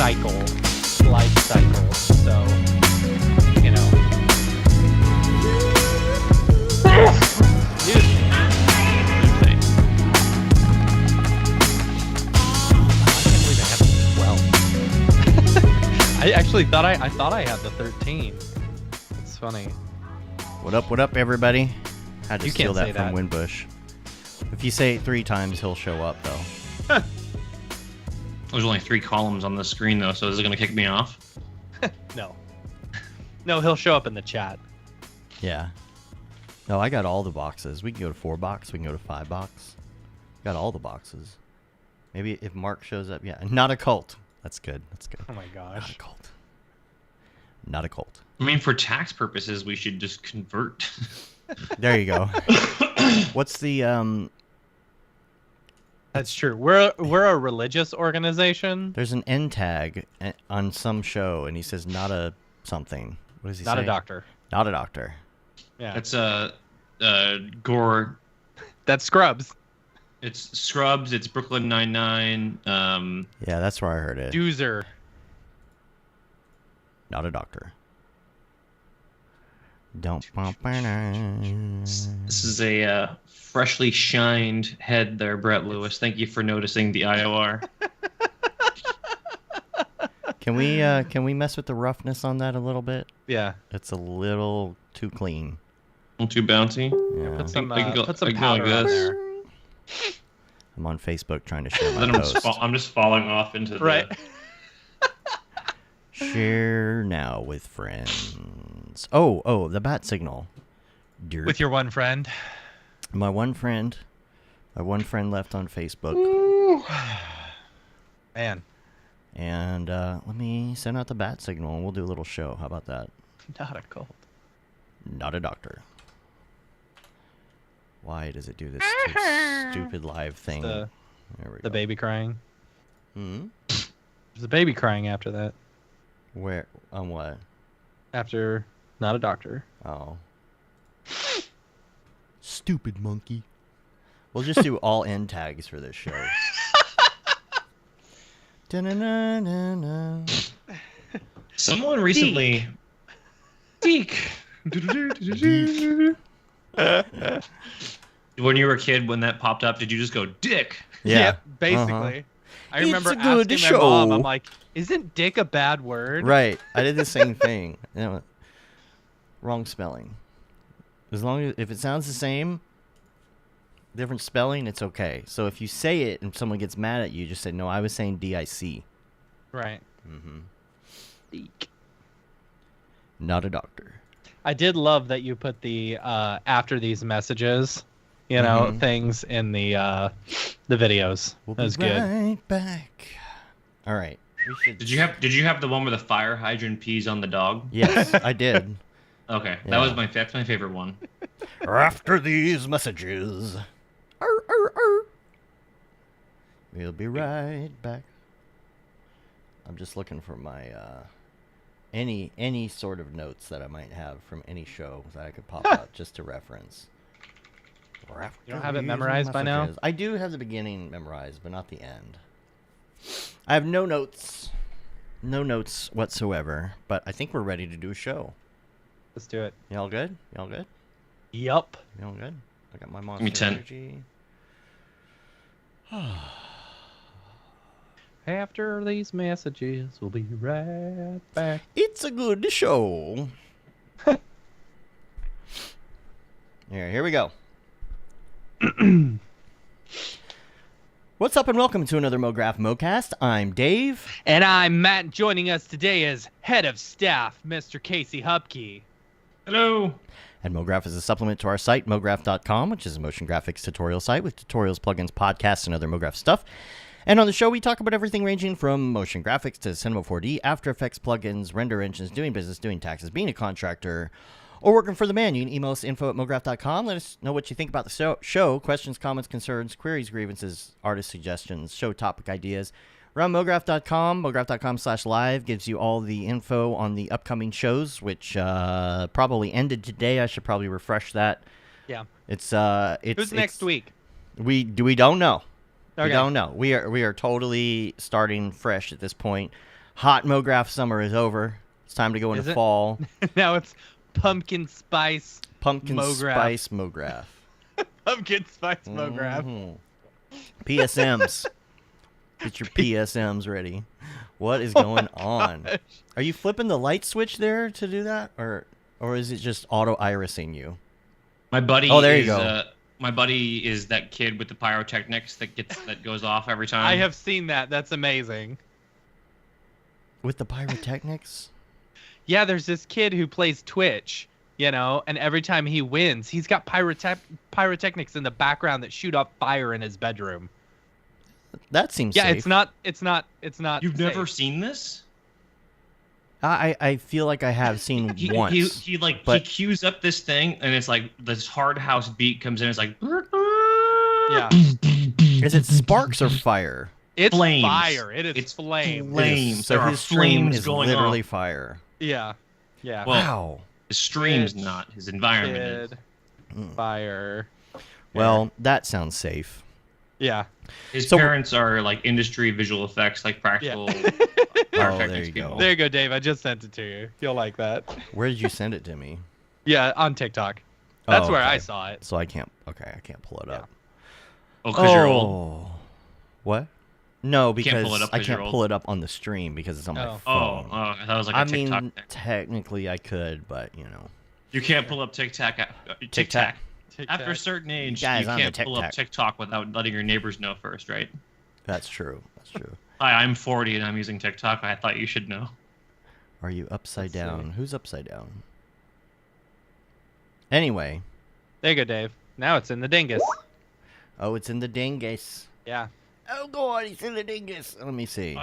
cycle, life cycle. So, you know. Excuse me. I can't believe I have the 12. I actually thought I thought I had the 13. It's funny. What up, everybody? Had to You steal can't say that from Winbush. If you say it 3 times, he'll show up, though. There's only 3 columns on the screen, though, so is it going to kick me off? No. No, he'll show up in the chat. Yeah. No, I got all the boxes. We can go to 4 box. We can go to 5 box. Got all the boxes. Maybe if Mark shows up, yeah. Not a cult. That's good. That's good. Oh my Not gosh. a cult. Not a cult. I mean, for tax purposes, we should just convert. There you go. What's the That's true. We're a religious organization. There's an end tag on some show, and he says not a something. What does he say? Not a doctor. Not a doctor. Yeah. It's Gore. That's Scrubs. It's Scrubs. It's Brooklyn Nine-Nine. Yeah, that's where I heard it. Doozer. Not a doctor. Don't. This is a freshly shined head there, Brett Lewis. Thank you for noticing the IOR. Can we mess with the roughness on that a little bit? Yeah. It's a little too clean. A little too bouncy. Yeah. Put some, I can go powder like on this. there. I'm on Facebook trying to share my Then post. I'm just falling off into the... Right. Share now with friends. Oh, the bat signal. Dirt. With your one friend. My one friend left on Facebook. Man. And let me send out the bat signal and we'll do a little show. How about that? Not a cult. Not a doctor. Why does it do this stupid live thing? The There we go. baby crying. Hmm? There's a baby crying after that. Where? On what? After not a doctor. Oh. Stupid monkey. We'll just do all end tags for this show. Da-na-na-na-na. Someone recently... Deek. When you were a kid, when that popped up, did you just go, Dick? Yeah. basically. Uh-huh. I remember It's a good asking my mom, show. I'm like, isn't dick a bad word? Right. I did the same thing. You know, wrong spelling. As long as if it sounds the same, different spelling, it's okay. So if you say it and someone gets mad at you, just say, no, I was saying D-I-C. Right. Mm-hmm. Deek. Not a doctor. I did love that you put the after these messages, you know, things in the videos. We'll That was be good. right back. All right. We should... Did you have the one where the fire hydrant pees on the dog? Yes, I did. Okay, Yeah. that's my favorite one. After these messages. Arr, arr, arr. We'll be right back. I'm just looking for my any sort of notes that I might have from any show that I could pop out just to reference. You don't have it memorized by now? I do have the beginning memorized, but not the end. I have no notes. No notes whatsoever, but I think we're ready to do a show. Let's do it. Y'all good? Y'all good? Yup. Y'all good? I got my me monster 10. energy. After these messages, we'll be right back. It's a good show. Here we go. What's up and welcome to another Mograph Mocast. I'm Dave. And I'm Matt. Joining us today is Head of Staff, Mr. Casey Hupke. Hello. And Mograph is a supplement to our site, mograph.com, which is a motion graphics tutorial site with tutorials, plugins, podcasts, and other Mograph stuff. And on the show, we talk about everything ranging from motion graphics to Cinema 4D, After Effects plugins, render engines, doing business, doing taxes, being a contractor, or working for the man. You can email us info@mograph.com. Let us know what you think about the show. Questions, comments, concerns, queries, grievances, artist suggestions, show topic ideas. We're on mograph.com. Mograph.com/live gives you all the info on the upcoming shows, which probably ended today. I should probably refresh that. Yeah. It's Who's next week? We don't know. Okay. We don't know. We are totally starting fresh at this point. Hot Mograph summer is over. It's time to go into fall. Now it's pumpkin spice Mograph. Spice Mograph. Pumpkin spice Mograph. Mm-hmm. PSMs. Get your PSMs ready. What is going on? Are you flipping the light switch there to do that, or is it just auto irising you? My buddy. Oh, there you go. My buddy is that kid with the pyrotechnics that goes off every time. I have seen that. That's amazing. With the pyrotechnics? Yeah, there's this kid who plays Twitch, and every time he wins, he's got pyrotechnics in the background that shoot up fire in his bedroom. That seems safe. Yeah, it's not. You've safe. never seen this? I feel like I have seen once. He cues up this thing, and it's like this hard house beat comes in. It's like, yeah. Is it sparks or fire? It's flames. fire. It's flames. Flames. So there his are stream flames is going literally on. fire. Yeah. Yeah. Well, wow. His stream's not. His environment is. Fire. Well, that sounds safe. Yeah. His parents are like industry visual effects, like practical. Oh, there you go. There you go, Dave. I just sent it to you. You'll like that. Where did you send it to me? Yeah, on TikTok. That's where I saw it. So I can't pull it up. Oh, because you're old? What? No, because I can't you're pull it up on the stream because it's on my phone. That was like a TikTok thing. Technically I could, but You can't pull up TikTok. TikTok. After a certain age, Guys, you can't pull up TikTok without letting your neighbors know first, right? That's true. Hi, I'm 40 and I'm using TikTok. I thought you should know. Are you upside down? Who's upside down? Anyway. There you go, Dave. Now it's in the dingus. Oh, it's in the dingus. Yeah. Oh, God, it's in the dingus. Let me see.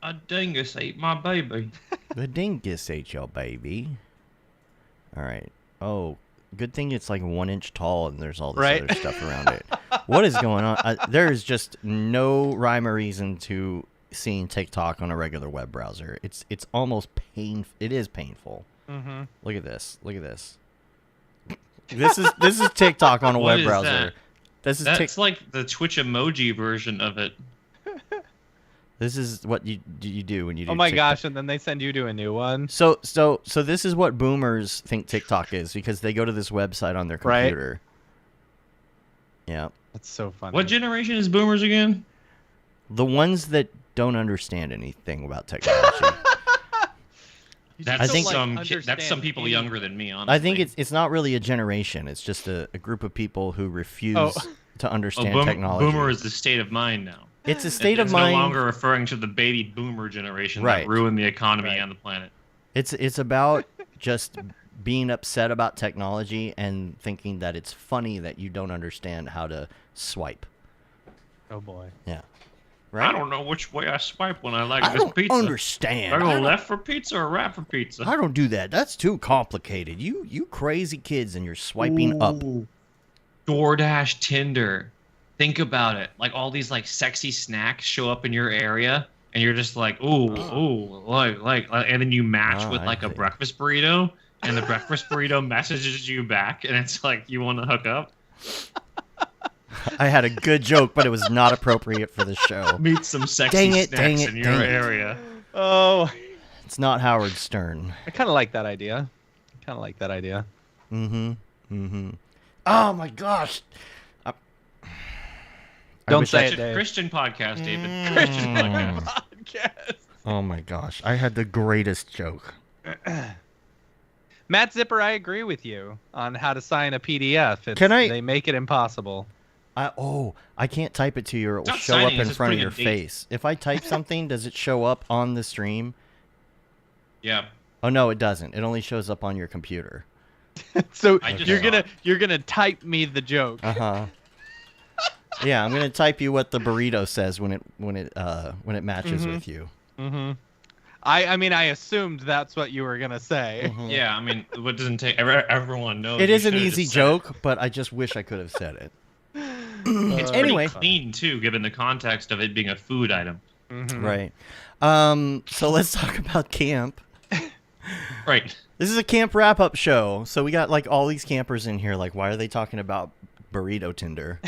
A dingus ate my baby. The dingus ate your baby. All right. Oh, good thing it's like 1 inch tall and there's all this other stuff around it. What is going on? There is just no rhyme or reason to seeing TikTok on a regular web browser. It's almost painful. It is painful. Mm-hmm. Look at this. This is TikTok on a web browser. That's like the Twitch emoji version of it. This is what you do when you do. Oh my TikTok. gosh! And then they send you to a new one. So this is what boomers think TikTok is because they go to this website on their computer. Right. Yeah. That's so funny. What generation is boomers again? The ones that don't understand anything about technology. That's some people younger than me, honestly. I think it's not really a generation. It's just a group of people who refuse to understand technology. Boomer is the state of mind now. It's a state of mind. It's no longer referring to the baby boomer generation that ruined the economy and the planet. It's about just being upset about technology and thinking that it's funny that you don't understand how to swipe. Oh boy. Yeah. Right? I don't know which way I swipe when I like this pizza. I don't understand. Do I go left for pizza or right for pizza? I don't do that. That's too complicated. You crazy kids and you're swiping up. DoorDash, Tinder. Think about it. Like all these like sexy snacks show up in your area and you're just like, like and then you match with like a breakfast burrito and the breakfast burrito messages you back and it's like, you want to hook up? I had a good joke, but it was not appropriate for the show. Meet some sexy snacks in your area. Oh. It's not Howard Stern. I kind of like that idea. Mm-hmm. Oh, my gosh. Don't say it, Dave. Christian podcast, David. Christian podcast. Oh, my gosh. I had the greatest joke. Matt Zipper, I agree with you on how to sign a PDF. They make it impossible. I can't type it to you or it will show up in front of your face. If I type something, does it show up on the stream? Yeah. Oh, no, it doesn't. It only shows up on your computer. So you're gonna type me the joke. Uh-huh. Yeah, I'm gonna type you what the burrito says when it matches with you. Mm-hmm. I mean, I assumed that's what you were gonna say. Mm-hmm. Yeah, I mean, what doesn't take everyone knows. It is an easy joke, but I just wish I could have said it. It's pretty clean too, given the context of it being a food item. Mm-hmm. Right. So let's talk about camp. Right. This is a camp wrap-up show. So we got like all these campers in here. Like, why are they talking about burrito Tinder?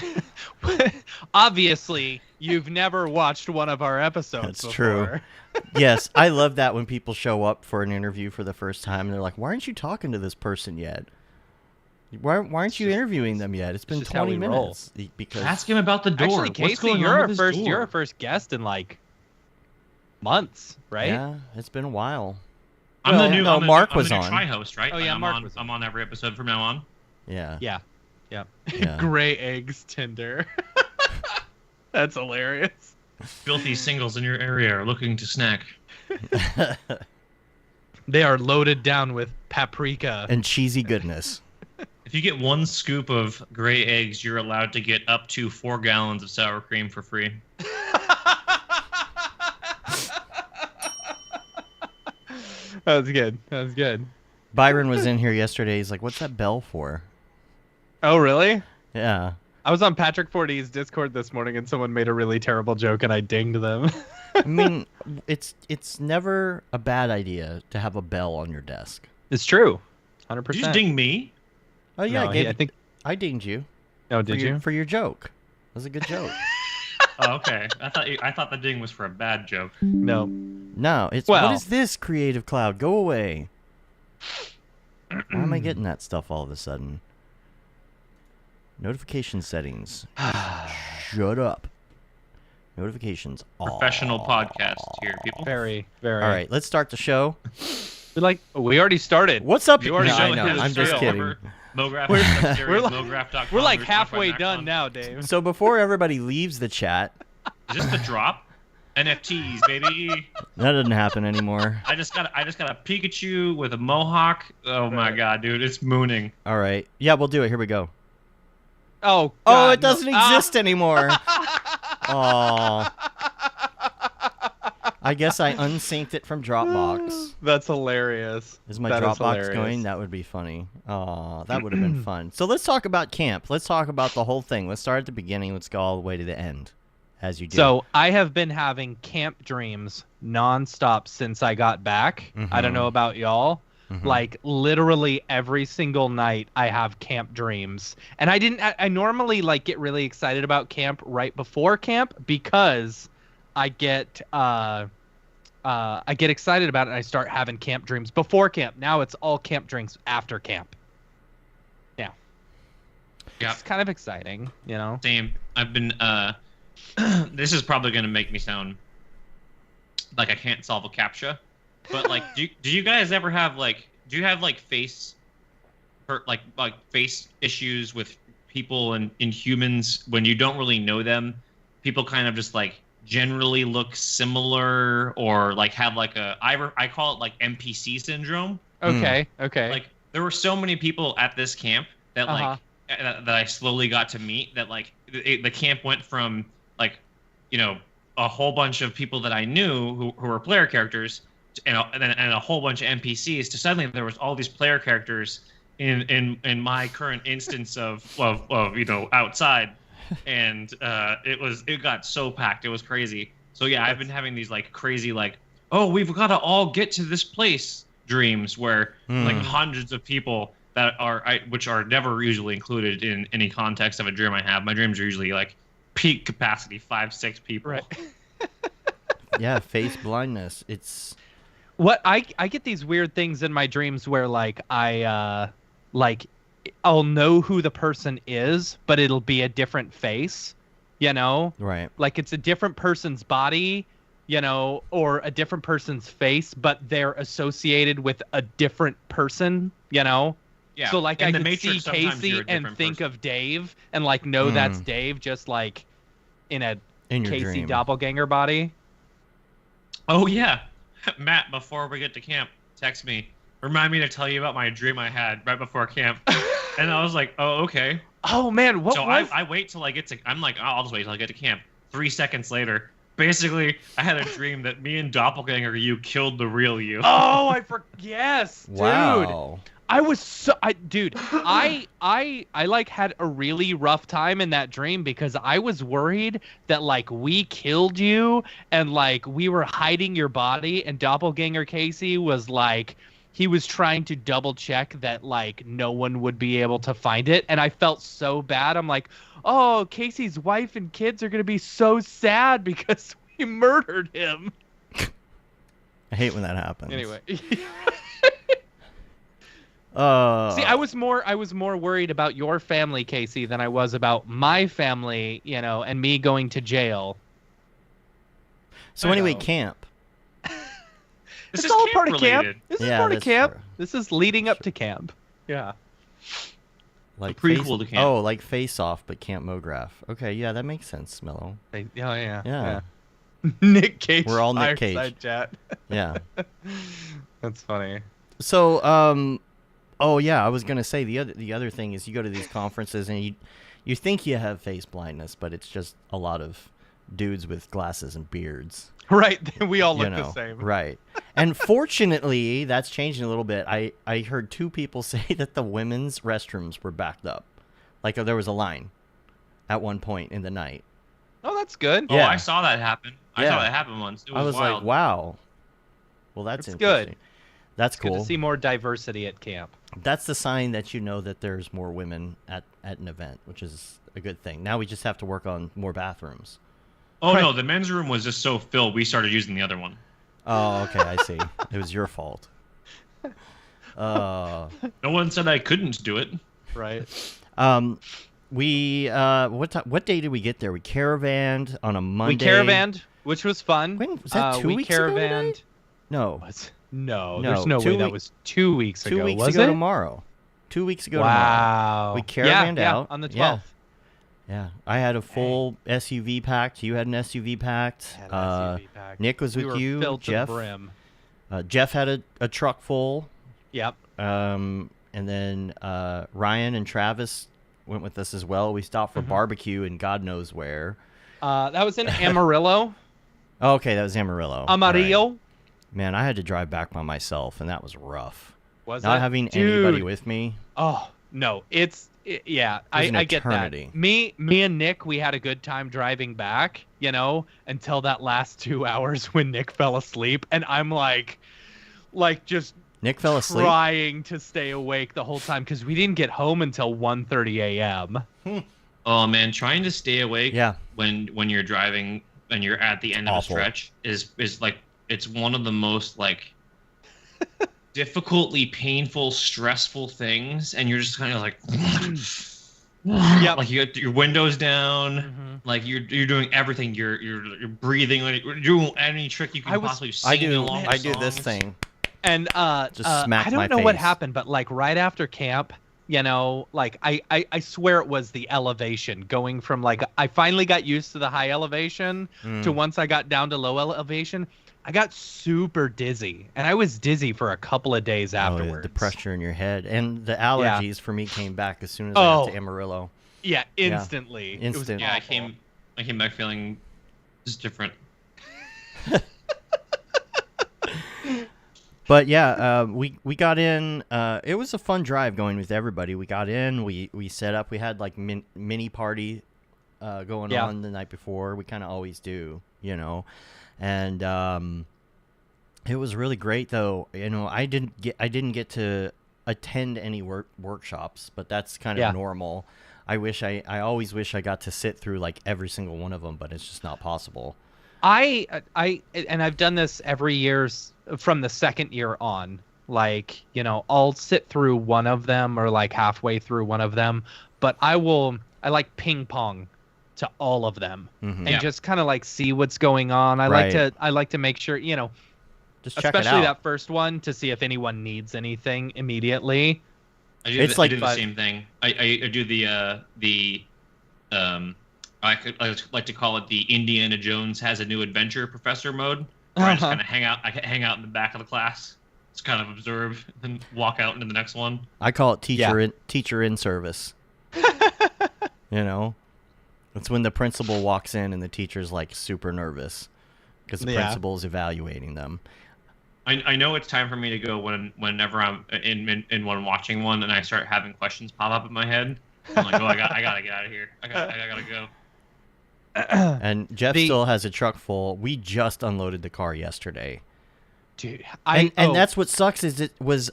Obviously, you've never watched one of our episodes That's before. true. Yes, I love that when people show up for an interview for the first time and they're like, "Why aren't you talking to this person yet? Why aren't you interviewing them yet? It's been 20 minutes." Because ask him about the door. Actually, What's Casey, going you're on our with this door? you're our first guest in like months, right? yeah, it's been a while. I'm the new. no, I'm the Mark new, I'm was the new on. Tri-host, right? Oh, yeah, I'm Mark on. was I'm on every episode from now on. Yeah. Yeah. Yeah. Yeah. Gray eggs Tinder. That's hilarious. Filthy singles in your area are looking to snack. They are loaded down with paprika. And cheesy goodness. If you get 1 scoop of gray eggs, you're allowed to get up to 4 gallons of sour cream for free. That was good. That was good. Byron was in here yesterday. He's like, "What's that bell for?" Oh, really? Yeah. I was on Patrick 4D's Discord this morning and someone made a really terrible joke and I dinged them. I mean, it's never a bad idea to have a bell on your desk. It's true. 100%. Did you just ding me? Oh yeah, No, I think. I dinged you. Oh, did you? For your joke? It was a good joke. Oh, okay. I thought the ding was for a bad joke. No. No, it's Well- what is this, Creative Cloud? Go away. Why am I getting that stuff all of a sudden? Notification settings. Shut up. Notifications. Professional podcast here, people. Very, very. All right, let's start the show. We already started. What's up? You already No, know I what know. his I'm just show. kidding. Mograph. We're like- Mograph.com. We're like There's halfway Spotify.com. done now, Dave. So before everybody leaves the chat, Is this the drop? NFTs, baby. that doesn't happen anymore. I just got a Pikachu with a mohawk. Oh my god, dude, it's mooning. All right. Yeah, we'll do it. Here we go. Oh, Oh, God, it doesn't no. exist anymore. Oh. I guess I unsynced it from Dropbox. That's hilarious. Is my That is Dropbox hilarious. going? That would be funny. Oh, that would have been fun. So let's talk about camp. Let's talk about the whole thing. Let's start at the beginning. Let's go all the way to the end, as you do. So I have been having camp dreams nonstop since I got back. I don't Mhm. know about y'all. Mhm. Like literally every single night I have camp dreams. And I normally like get really excited about camp right before camp because I get excited about it and I start having camp dreams before camp. Now it's all camp dreams after camp. Yeah. Yeah. It's kind of exciting, you know. Same. I've been. This is probably gonna make me sound like I can't solve a CAPTCHA, but like, do you guys ever have like? Do you have like face issues with people and in humans when you don't really know them? People kind of just like generally look similar or like have like I call it like NPC syndrome. Okay. Okay. Like there were so many people at this camp that like that I slowly got to meet that like the camp went from like, you know, a whole bunch of people that I knew who were player characters and a whole bunch of NPCs to suddenly there was all these player characters in my current instance of you know, outside. And it got so packed. It was crazy. So yeah, I've been having these like crazy like, oh, we've got to all get to this place dreams where like hundreds of people that which are never usually included in any context of a dream I have. My dreams are usually like peak capacity 5-6 people. Right. Yeah, face blindness. It's What I get these weird things in my dreams where like I'll know who the person is, but it'll be a different face, you know? right. Like it's a different person's body, you know, or a different person's face, but they're associated with a different person, you know? Yeah. So like in I the could Matrix, see sometimes Casey you're a and different think person. of Dave and like know that's Dave just like in a In your Casey dream. doppelganger body. Oh yeah, Matt. Before we get to camp, text me. Remind me to tell you about my dream I had right before camp. And I was like, oh okay. Oh man, what So was I wait till I get to. I'm like, oh, I'll just wait till I get to camp. 3 seconds later, basically, I had a dream that me and doppelganger you killed the real you. Oh, yes, dude. Wow. I was so I like had a really rough time in that dream because I was worried that like we killed you and like we were hiding your body and doppelganger Casey was like he was trying to double check that like no one would be able to find it, and I felt so bad. I'm like, oh, Casey's wife and kids are gonna be so sad because we murdered him. I hate when that happens. Anyway. See, I was more worried about your family, Casey, than I was about my family, and me going to jail. So anyway, camp. This It's is all camp part of camp. related. This is Yeah, part of that's camp. true. This is leading up to camp. Yeah. Like prequel to Camp. Oh, like Face Off, but Camp Mograph. Okay, yeah, that makes sense, Mello. Yeah. Nick Cage. We're all Nick Fireside Cage. Chat. Yeah. That's funny. So, oh yeah, I was gonna say the other thing is you go to these conferences and you think you have face blindness, but it's just a lot of dudes with glasses and beards. Right. We all You look know, the same. right? And fortunately, that's changing a little bit. I heard 2 people say that the women's restrooms were backed up, like there was a line at one point in the night. Oh, that's good. Yeah. Oh, I saw that happen. I Yeah. saw that happen once. It was I was wild. like, wow. Well, that's It's interesting. good. That's Good cool. to see more diversity at camp. That's the sign that you know that there's more women at an event, which is a good thing. Now we just have to work on more bathrooms. Oh no, the men's room was just so filled. We started using the other one. Oh, okay, I see. It was your fault. No one said I couldn't do it. Right. We what day did we get there? We caravanned on a Monday. We caravanned, which was fun. When was that? 2 we weeks ago today? caravanned. No, No, No, there's no 2 way that week- was 2 weeks ago. 2 weeks was ago it? tomorrow. 2 weeks ago tomorrow. Wow. We caravanned yeah, out on the 12th. Yeah. Yeah, I had a full SUV packed. You had an SUV packed. Had an SUV packed. Nick was We with were you. filled to the Jeff. brim. Jeff had a truck full. Yep. And then Ryan and Travis went with us as well. We stopped for barbecue and God knows where. That was in Amarillo. Oh, okay, that was Amarillo. Amarillo. All right. Man, I had to drive back by myself, and that was rough. Was Not it? having Dude. anybody with me. Oh no, yeah. an I get that. eternity. Me and Nick, we had a good time driving back. Until that last 2 hours when Nick fell asleep, and I'm like just Nick fell asleep. trying to stay awake the whole time because we didn't get home until 1:30 a.m. Oh man, trying to stay awake Yeah. when you're driving and you're at the end of a Awful. stretch is like it's one of the most like difficultly painful, stressful things, and you're just kind of like Yep. like you got your windows down, Mm-hmm. like you're doing everything, you're breathing, like you're doing any trick you can possibly sing along with I do this songs. thing. And Just smack I don't my know what face. happened, but like right after camp, I swear it was the elevation going from like I finally got used to the high elevation to once I got down to low elevation, I got super dizzy, and I was dizzy for a couple of days afterwards. The pressure in your head and the allergies for me came back as soon as I got to Amarillo. Yeah, instantly. Instant. It was Yeah, I awful. came back feeling just different. But yeah, we got in. It was a fun drive going with everybody. We got in. We set up. We had like mini party going on the night before. We kind of always do, and it was really great though. I didn't get to attend any workshops, but that's kind of normal. I always wish I got to sit through like every single one of them, but it's just not possible. And I've done this every year from the second year on. Like, I'll sit through one of them or like halfway through one of them, but I like ping pong to all of them and just kind of like see what's going on. I like to make sure, Just check it especially out. that first one to see if anyone needs anything immediately. I do the same thing. I do the I like to call it the Indiana Jones has a new adventure professor mode. Where I just kind of hang out. I hang out in the back of the class, just kind of observe, and then walk out into the next one. I call it teacher in service. It's when the principal walks in and the teacher's like super nervous because the principal's evaluating them. I know it's time for me to go whenever I'm in one watching one and I start having questions pop up in my head. I'm like, I gotta get out of here. I gotta go. And Jeff still has a truck full. We just unloaded the car yesterday. Dude, and that's what sucks is it was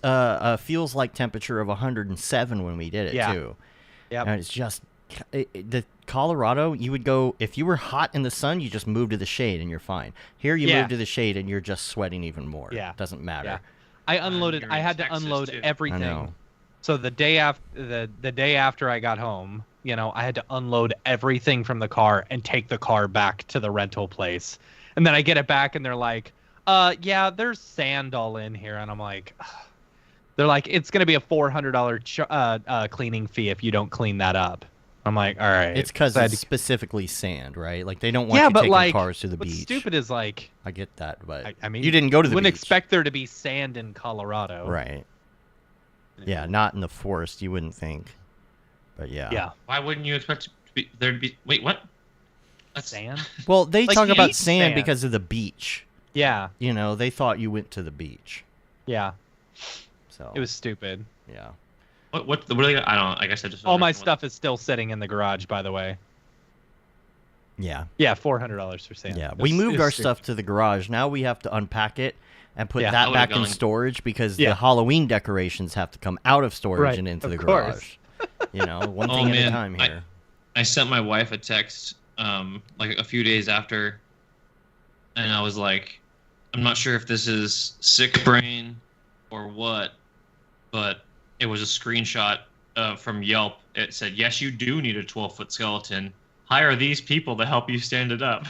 feels like temperature of 107 when we did it too. Yeah. And it's just the Colorado. You would go if you were hot in the sun, you just move to the shade and you're fine. Here you move to the shade and you're just sweating even more. Yeah, it doesn't matter. Yeah. I unloaded. I had to unload everything. I know. So the day after I got home, I had to unload everything from the car and take the car back to the rental place. And then I get it back and they're like, yeah, there's sand all in here. And I'm like, ugh. They're like, it's going to be a $400 cleaning fee if you don't clean that up. I'm like, all right. It's because it's specifically sand, right? Like, they don't want you taking cars to the beach. What's stupid is, like... I get that, but I mean, you didn't go to the beach. You wouldn't expect there to be sand in Colorado. Right. Yeah, not in the forest, you wouldn't think. But yeah. Yeah. Why wouldn't you expect there to be... Wait, what? That's sand? Well, they talk about sand because of the beach. Yeah. They thought you went to the beach. Yeah. So it was stupid. Yeah. What are they? I don't. I guess I just. All my stuff is still sitting in the garage, by the way. Yeah. Yeah, $400 for sand. Yeah, we moved our stuff to the garage. Now we have to unpack it and put that back in storage because the Halloween decorations have to come out of storage and into the garage. One thing at a time here. I sent my wife a text like a few days after, and I was like, I'm not sure if this is sick brain or what, but it was a screenshot from Yelp. It said, yes, you do need a 12-foot skeleton. Hire these people to help you stand it up.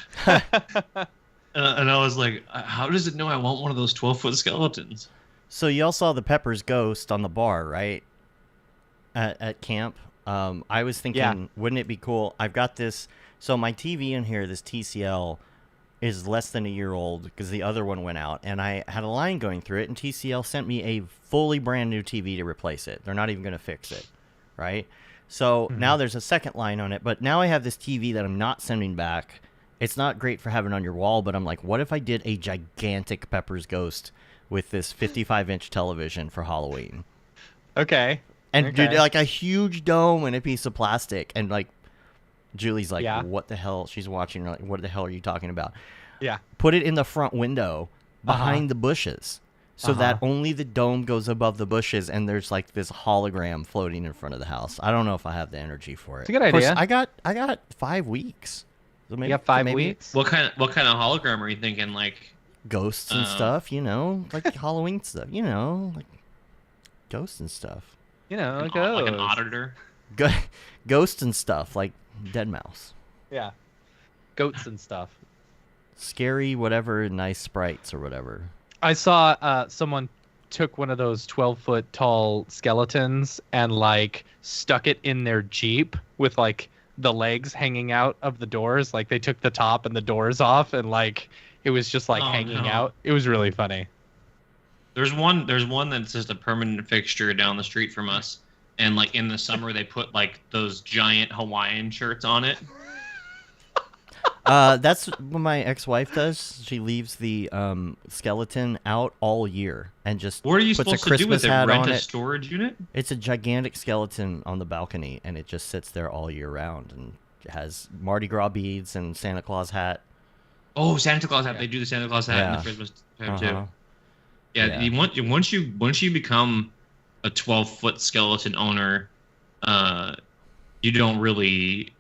And I was like, how does it know I want one of those 12-foot skeletons? So y'all saw the Pepper's ghost on the bar, right? At camp. I was thinking, wouldn't it be cool? I've got this. So my TV in here, this TCL, is less than a year old because the other one went out. And I had a line going through it, and TCL sent me a fully brand new TV to replace it. They're not even going to fix it, right? So now there's a second line on it. But now I have this TV that I'm not sending back. It's not great for having on your wall, but I'm like, what if I did a gigantic Pepper's Ghost with this 55-inch television for Halloween? Okay. And dude, like a huge dome and a piece of plastic. And like, Julie's like, what the hell? She's watching. Like, what the hell are you talking about? Yeah. Put it in the front window behind the bushes so that only the dome goes above the bushes and there's like this hologram floating in front of the house. I don't know if I have the energy for it. It's a good idea. I got 5 weeks. So maybe, you got 5 weeks? What kind of hologram are you thinking? Like ghosts and stuff, like Halloween stuff, like ghosts and stuff. Like an auditor. Ghosts and stuff, like Dead Mouse. Yeah. Goats and stuff. Scary, whatever, nice sprites or whatever. I saw someone took one of those 12-foot tall skeletons and like stuck it in their Jeep with like the legs hanging out of the doors. Like they took the top and the doors off and like it was just like hanging out. It was really funny. There's one that's just a permanent fixture down the street from us. And like in the summer they put like those giant Hawaiian shirts on it. That's what my ex-wife does. She leaves the skeleton out all year and just what are you puts supposed a Christmas to do with it? hat Rent on a it. Storage unit? It's a gigantic skeleton on the balcony, and it just sits there all year round, and it has Mardi Gras beads and Santa Claus hat. Oh, Santa Claus hat! They do the Santa Claus hat in the Christmas time too. Yeah, once you become a 12-foot skeleton owner, you don't really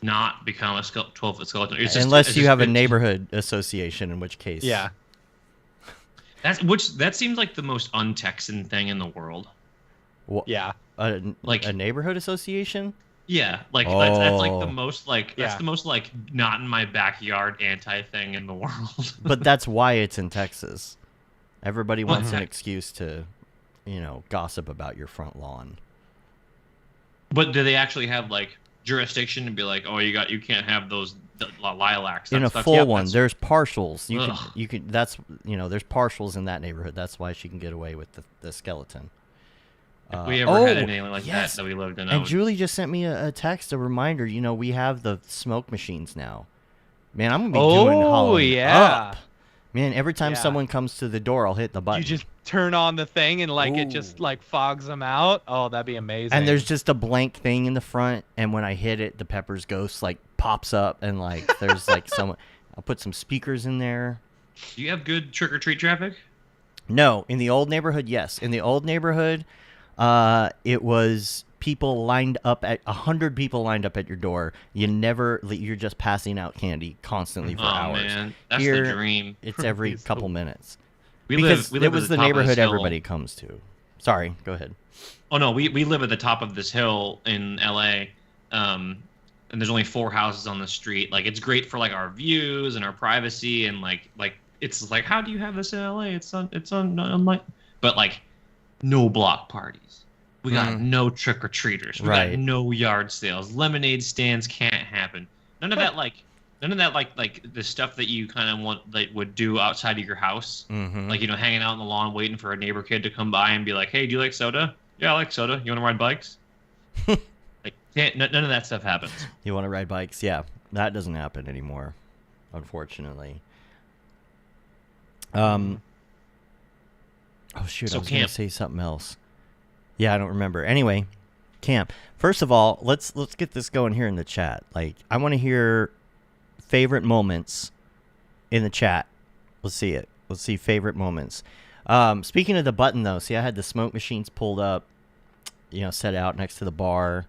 not become a 12-foot skeleton. Unless you have a neighborhood association, in which case, that seems like the most un-Texan thing in the world. Like a neighborhood association. Yeah, like that's like the most that's the most like not in my backyard anti thing in the world. But that's why it's in Texas. Everybody wants an excuse to, gossip about your front lawn. But do they actually have like jurisdiction to be like, oh, you can't have those lilacs in a full one? There's partials. You can that's there's partials in that neighborhood. That's why she can get away with the skeleton. If we ever had anything like that we lived in. And Julie just sent me a text, a reminder. We have the smoke machines now. Man, I'm gonna be doing Halloween up. Man, every time someone comes to the door, I'll hit the button. You just turn on the thing and like it just like fogs them out. Oh, that'd be amazing. And there's just a blank thing in the front, and when I hit it, the Pepper's Ghost like pops up, and like there's like someone. I'll put some speakers in there. Do you have good trick or treat traffic? No, in the old neighborhood, yes. In the old neighborhood, it was people lined up at 100 people lined up at your door. You're just passing out candy constantly for hours. Man, that's Here, the dream. it's every couple minutes. We Because live it at was the the top of this neighborhood hill. everybody comes to. Sorry, go ahead. Oh no, we live at the top of this hill in LA, and there's only 4 houses on the street. Like it's great for like our views and our privacy, and like it's like, how do you have this in LA? It's on like, but like no block parties. We got no trick or treaters. We got no yard sales. Lemonade stands can't happen. None of that like the stuff that you kind of want like would do outside of your house. Like, you know, hanging out on the lawn waiting for a neighbor kid to come by and be like, hey, do you like soda? Yeah, I like soda. You want to ride bikes? Like, none of that stuff happens. You want to ride bikes? Yeah, that doesn't happen anymore, unfortunately. Oh shoot, I was going to say something else. Yeah, I don't remember. Anyway, camp. First of all, let's get this going here in the chat. Like, I want to hear favorite moments in the chat. Let's see it. Let's see favorite moments. Speaking of the button, though, see, I had the smoke machines pulled up, you know, set out next to the bar.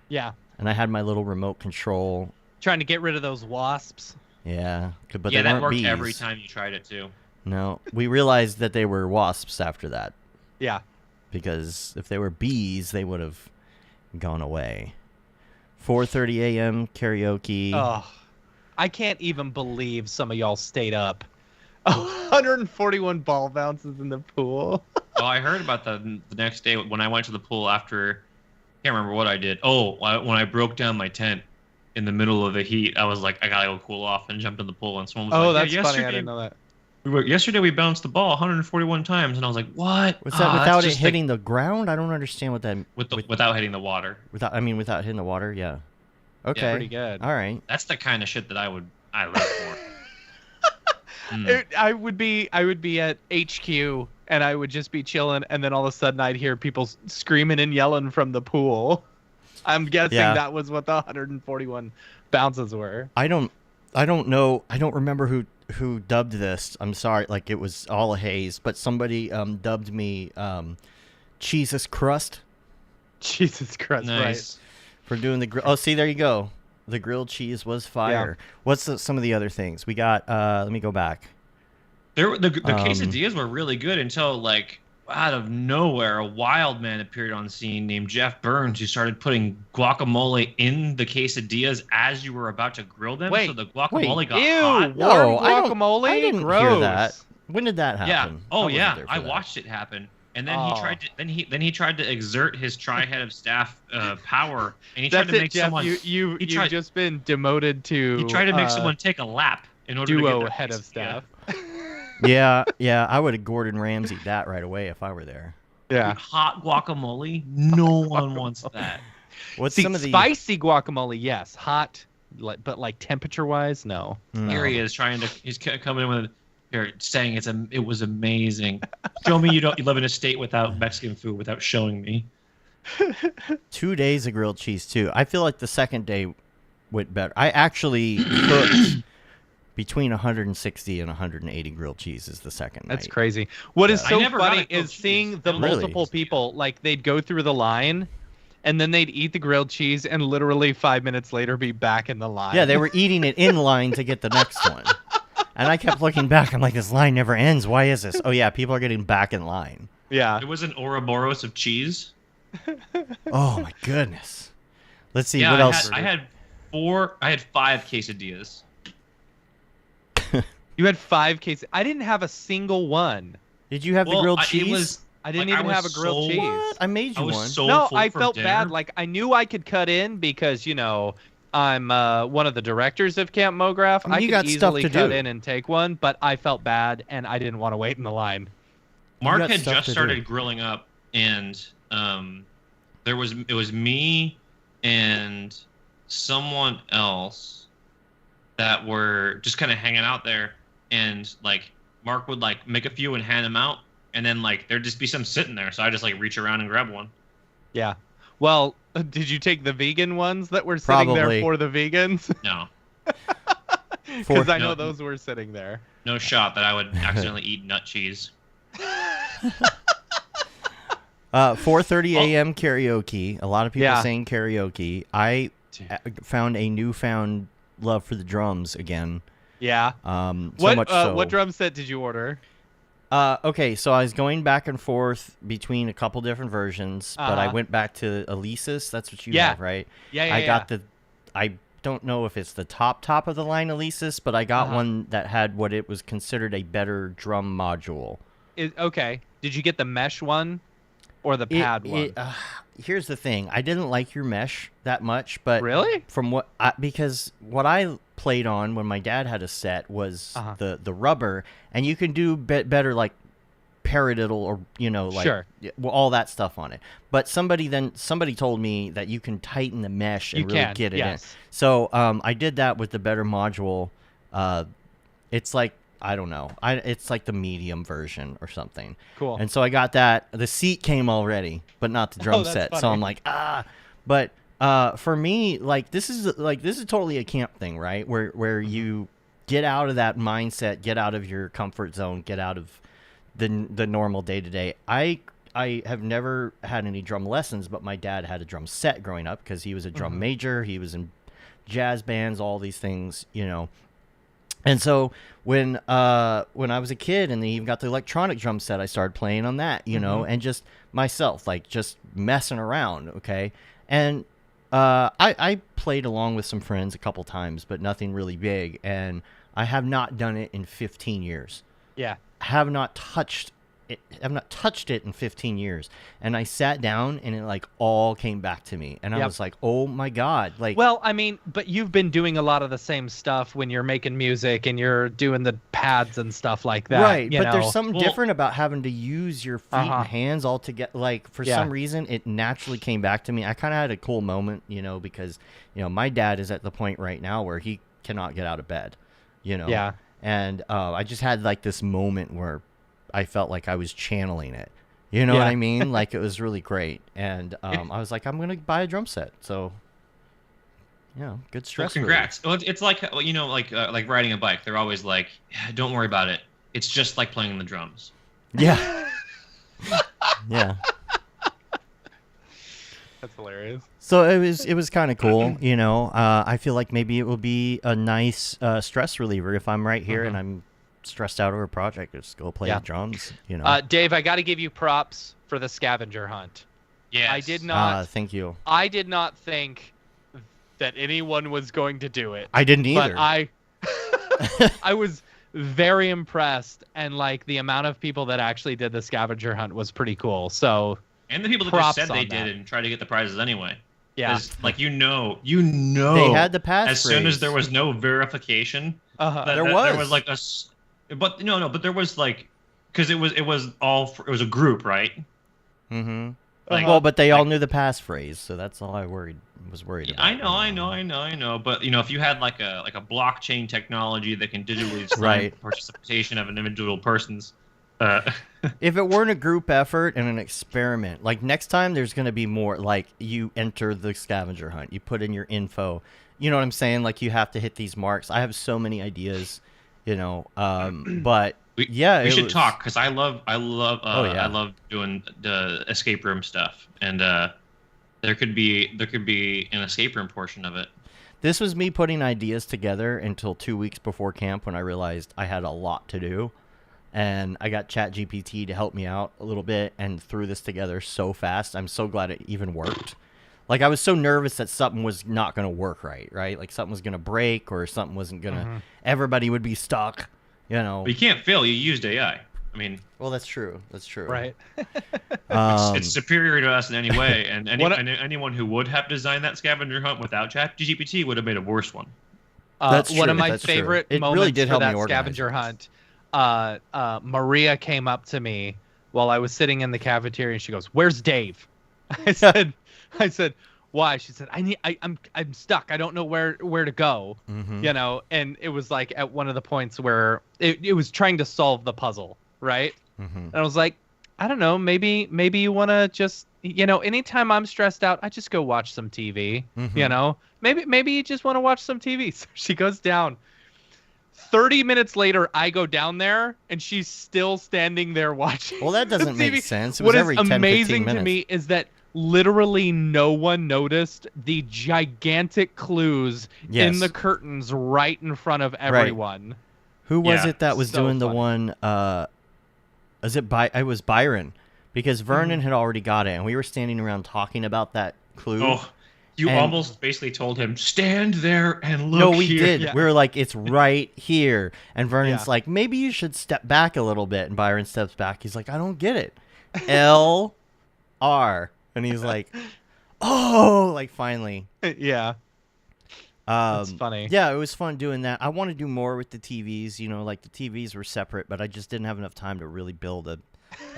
Yeah. And I had my little remote control. Trying to get rid of those wasps. Yeah. But yeah, they that weren't worked bees. every time you tried it, too. No, we realized that they were wasps after that. Yeah. Because if they were bees, they would have gone away. 4:30 a.m. karaoke. Oh, I can't even believe some of y'all stayed up. 141 ball bounces in the pool. Oh, I heard about the next day when I went to the pool after. Can't remember what I did. Oh, when I broke down my tent in the middle of the heat, I was like, I gotta go cool off, and jumped in the pool. And someone was like, that's funny. I didn't know that. Yesterday we bounced the ball 141 times, and I was like, "What?" Was that without it hitting the ground? I don't understand what that. Without hitting the water. Without hitting the water, yeah. Okay. Yeah, pretty good. All right. That's the kind of shit that I live for. I would be at HQ and I would just be chilling, and then all of a sudden I'd hear people screaming and yelling from the pool. I'm guessing that was what the 141 bounces were. I don't know. I don't remember who dubbed this. I'm sorry, like it was all a haze, but somebody dubbed me Jesus Crust. Jesus Crust, nice. Right. For doing the grill. Oh, see, there you go. The grilled cheese was fire. Yeah. What's some of the other things? We got, let me go back. The quesadillas were really good until, like, out of nowhere, a wild man appeared on scene named Jeff Burns, who started putting guacamole in the quesadillas as you were about to grill them. So the guacamole got hot. No, guacamole? I didn't hear that. When did that happen? Yeah. Oh, yeah. I watched it happen. And then he tried to exert his tri-head of staff power, and he tried to make Jeff, someone. You've just been demoted to. He tried to make someone take a lap in order to get their head of staff. Yeah, I would have Gordon Ramsay that right away if I were there. Yeah, dude, hot guacamole. No one wants that. What's some of the spicy guacamole? Yes, hot, but like temperature-wise, no. Here he is he's coming in with. Here, saying it was amazing. Show me you live in a state without Mexican food without showing me. 2 days of grilled cheese too. I feel like the second day went better. I actually cooked between 160 and 180 grilled cheeses the second night. That's crazy. What is so funny is seeing the multiple people, like they'd go through the line and then they'd eat the grilled cheese and literally 5 minutes later be back in the line. Yeah, they were eating it in line to get the next one. And I kept looking back. I'm like, this line never ends. Why is this? Oh, yeah, people are getting back in line. Yeah. It was an Ouroboros of cheese. Oh, my goodness. Let's see. Yeah, what else? I had 5 quesadillas. You had 5 quesadillas. I didn't have a single one. Did you have the grilled cheese? I didn't even have a grilled cheese. What? I made you one. No, I felt bad. Like, I knew I could cut in because, I'm one of the directors of Camp Mograph. I could easily cut in and take one, but I felt bad, and I didn't want to wait in the line. Mark had just started grilling up, and it was me and someone else that were just kind of hanging out there, and like Mark would like make a few and hand them out, and then like there'd just be some sitting there, so I just like reach around and grab one. Yeah. Well, did you take the vegan ones that were sitting there for the vegans? No. Because I know those were sitting there. No shot that I would accidentally eat nut cheese. 4:30 a.m. karaoke. A lot of people saying karaoke. I found a newfound love for the drums again. Yeah. What drum set did you order? Okay, so I was going back and forth between a couple different versions, but I went back to Alesis. That's what you have, right? Yeah. I got I don't know if it's the top of the line Alesis, but I got one that had what it was considered a better drum module. Okay. Did you get the mesh one or the pad one? Here's the thing. I didn't like your mesh that much, but really, because what I played on when my dad had a set was the rubber, and you can do better like paradiddle or all that stuff on it. But somebody told me that you can tighten the mesh and really get it in. So I did that with the better module. It's like, I don't know. It's like the medium version or something. Cool. And so I got that. The seat came already, but not the drum set. Funny. So I'm like, But for me, like this is totally a camp thing, right? Where you get out of that mindset, get out of your comfort zone, get out of the normal day to day. I have never had any drum lessons, but my dad had a drum set growing up because he was a drum major. He was in jazz bands, all these things, And so when I was a kid and they even got the electronic drum set, I started playing on that, and just myself, like just messing around, okay? And I played along with some friends a couple times, but nothing really big. And I have not done it in 15 years. Yeah. Have not touched it in 15 years. And I sat down and it like all came back to me. And I was like, oh my God. Like, well, I mean, but you've been doing a lot of the same stuff when you're making music and you're doing the pads and stuff like that. Right. But there's something different about having to use your feet and hands all together. Like for some reason, it naturally came back to me. I kind of had a cool moment, because, my dad is at the point right now where he cannot get out of bed, Yeah. And I just had like this moment where I felt like I was channeling it. You know what I mean? Like it was really great. And I was like, I'm going to buy a drum set. So, good stress. Well, congrats. Well, it's like, like riding a bike. They're always like, don't worry about it. It's just like playing the drums. Yeah. Yeah. That's hilarious. So it was kind of cool, I feel like maybe it will be a nice stress reliever if I'm right here and I'm stressed out over a project. Just go play the drums, Dave, I got to give you props for the scavenger hunt. Yeah, I did not. Thank you. I did not think that anyone was going to do it. I didn't either. But I was very impressed, and like the amount of people that actually did the scavenger hunt was pretty cool. So. And the people that just said they did it and tried to get the prizes anyway. Yeah. Like, they had the pass as soon as there was no verification. There was like but no, but there was like, because it was a group, right? Mm-hmm. Well, but they all knew the passphrase, so that's all I was worried about. I know. But if you had like a blockchain technology that can digitally sign participation of an individual person's. If it weren't a group effort and an experiment, like next time there's going to be more like you enter the scavenger hunt, you put in your info, you know what I'm saying? Like you have to hit these marks. I have so many ideas, but we should talk because I love doing the escape room stuff, and there could be an escape room portion of it. This was me putting ideas together until 2 weeks before camp when I realized I had a lot to do. And I got ChatGPT to help me out a little bit and threw this together so fast. I'm so glad it even worked. Like, I was so nervous that something was not going to work right? Like, something was going to break or something wasn't going to... Everybody would be stuck, But you can't fail. You used AI. I mean... Well, that's true. Right. It's superior to us in any way. And anyone who would have designed that scavenger hunt without ChatGPT would have made a worse one. That's true. One of my favorite moments really did for help that me scavenger hunt... Maria came up to me while I was sitting in the cafeteria and she goes, "Where's Dave?" I said, "Why?" She said, I'm stuck. I don't know where to go." And it was like at one of the points where it was trying to solve the puzzle, right? And I was like, I don't know, maybe you want to just, anytime I'm stressed out, I just go watch some TV, maybe you just want to watch some TV. So she goes down. 30 minutes later, I go down there, and she's still standing there watching. Well, that doesn't the TV. make sense. It What was is every 10, 15 amazing minutes. to me is that literally no one noticed the gigantic clues in the curtains right in front of everyone. Who was it that was doing funny. the one? It was Byron, because Vernon had already got it, and we were standing around talking about that clue. Oh, you almost basically told him, stand there and look. No, we here. did. Yeah. We were like, it's right here. And Vernon's like, maybe you should step back a little bit. And Byron steps back. He's like, I don't get it. L-R. And he's like, oh, like finally. Yeah. That's funny. Yeah, it was fun doing that. I want to do more with the TVs. You know, like the TVs were separate, but I just didn't have enough time to really build a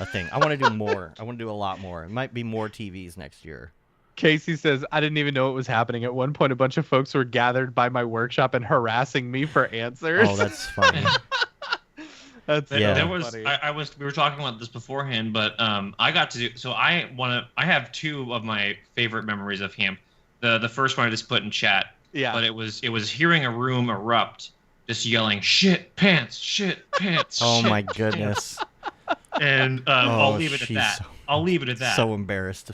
thing. I want to do more. I want to do a lot more. It might be more TVs next year. Casey says, I didn't even know it was happening. At one point, a bunch of folks were gathered by my workshop and harassing me for answers. Oh, that's funny. There was we were talking about this beforehand, but I got to do so. I have two of my favorite memories of camp. The first one I just put in chat. Yeah. But it was hearing a room erupt, just yelling shit pants. Oh shit, my goodness. And I'll leave it at that. I'll leave it at that. So embarrassed.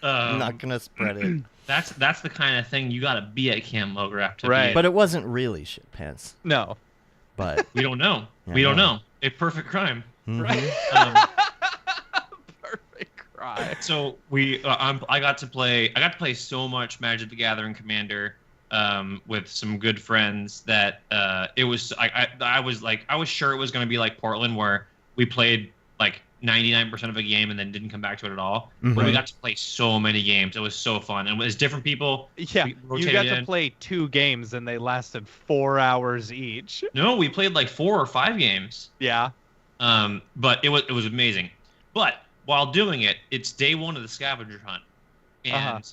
I'm not gonna spread it. That's the kind of thing you gotta be at Camp Mograph to Right. be. But it wasn't really shit pants. No. But We don't know. Yeah, We don't no. know. A perfect crime. Right. Perfect cry. So I got to play so much Magic the Gathering Commander with some good friends that it was I was sure it was going to be like Portland, where we played like 99% of a game and then didn't come back to it at all. But we got to play so many games. It was so fun, and it was different people. Yeah, you got to play 2 games and they lasted 4 hours each. No, we played like 4 or 5 games. Yeah. But it was amazing. But while doing it, it's day 1 of the scavenger hunt, and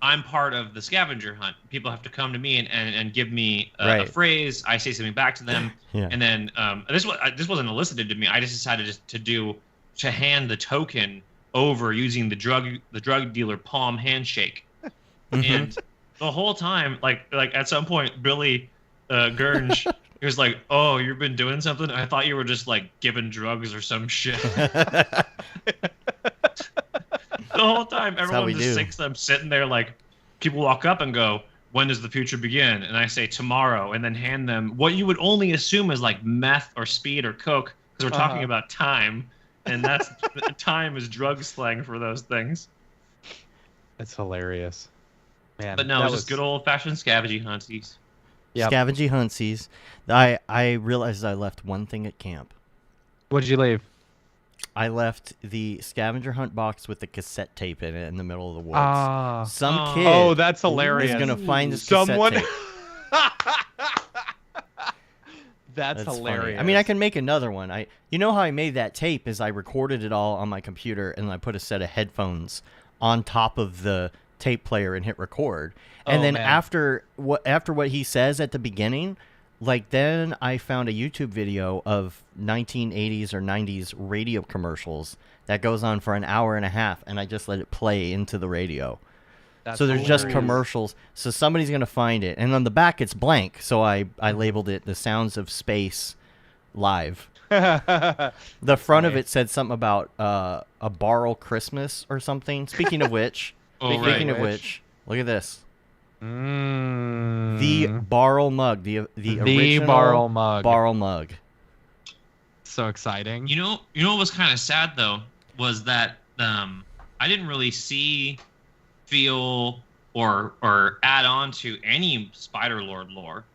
I'm part of the scavenger hunt. People have to come to me and give me a phrase. I say something back to them, and then this wasn't elicited to me. I just decided to hand the token over using the drug dealer palm handshake, and the whole time, like at some point, Billy Gurge. He was like, "Oh, you've been doing something? I thought you were just like giving drugs or some shit." The whole time, everyone just thinks I'm sitting there like, people walk up and go, "When does the future begin?" And I say, "Tomorrow," and then hand them what you would only assume is like meth or speed or coke, because we're talking about time, and that's time is drug slang for those things. That's hilarious, man. But no, it was just good old fashioned scavenging hunties. Yep. Scavenging huntsies. I realized I left one thing at camp. What did you leave? I left the scavenger hunt box with the cassette tape in it in the middle of the woods. Some kid. Oh, that's hilarious. Is gonna find this cassette tape. That's hilarious. Funny. I mean, I can make another one. You know how I made that tape is I recorded it all on my computer and I put a set of headphones on top of the tape player and hit record. And then after what he says at the beginning, like then I found a YouTube video of 1980s or 90s radio commercials that goes on for an hour and a half, and I just let it play into the radio. So there's just commercials. So somebody's going to find it. And on the back, it's blank. So I labeled it The Sounds of Space Live. The front of it said something about a Barrel Christmas or something. Speaking of which, look at this. The Barrel mug. The original Barrel mug. So exciting. You know what was kind of sad, though, was that I didn't really see, feel, or add on to any Spider-Lord lore,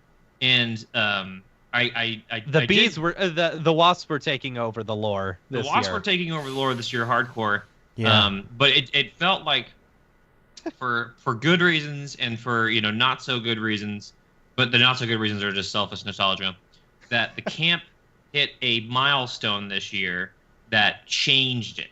and the wasps were taking over the lore this year. The wasps were taking over the lore this year, hardcore. Yeah. But it felt like, for good reasons and for not so good reasons, but the not so good reasons are just selfish nostalgia, that the camp hit a milestone this year that changed it,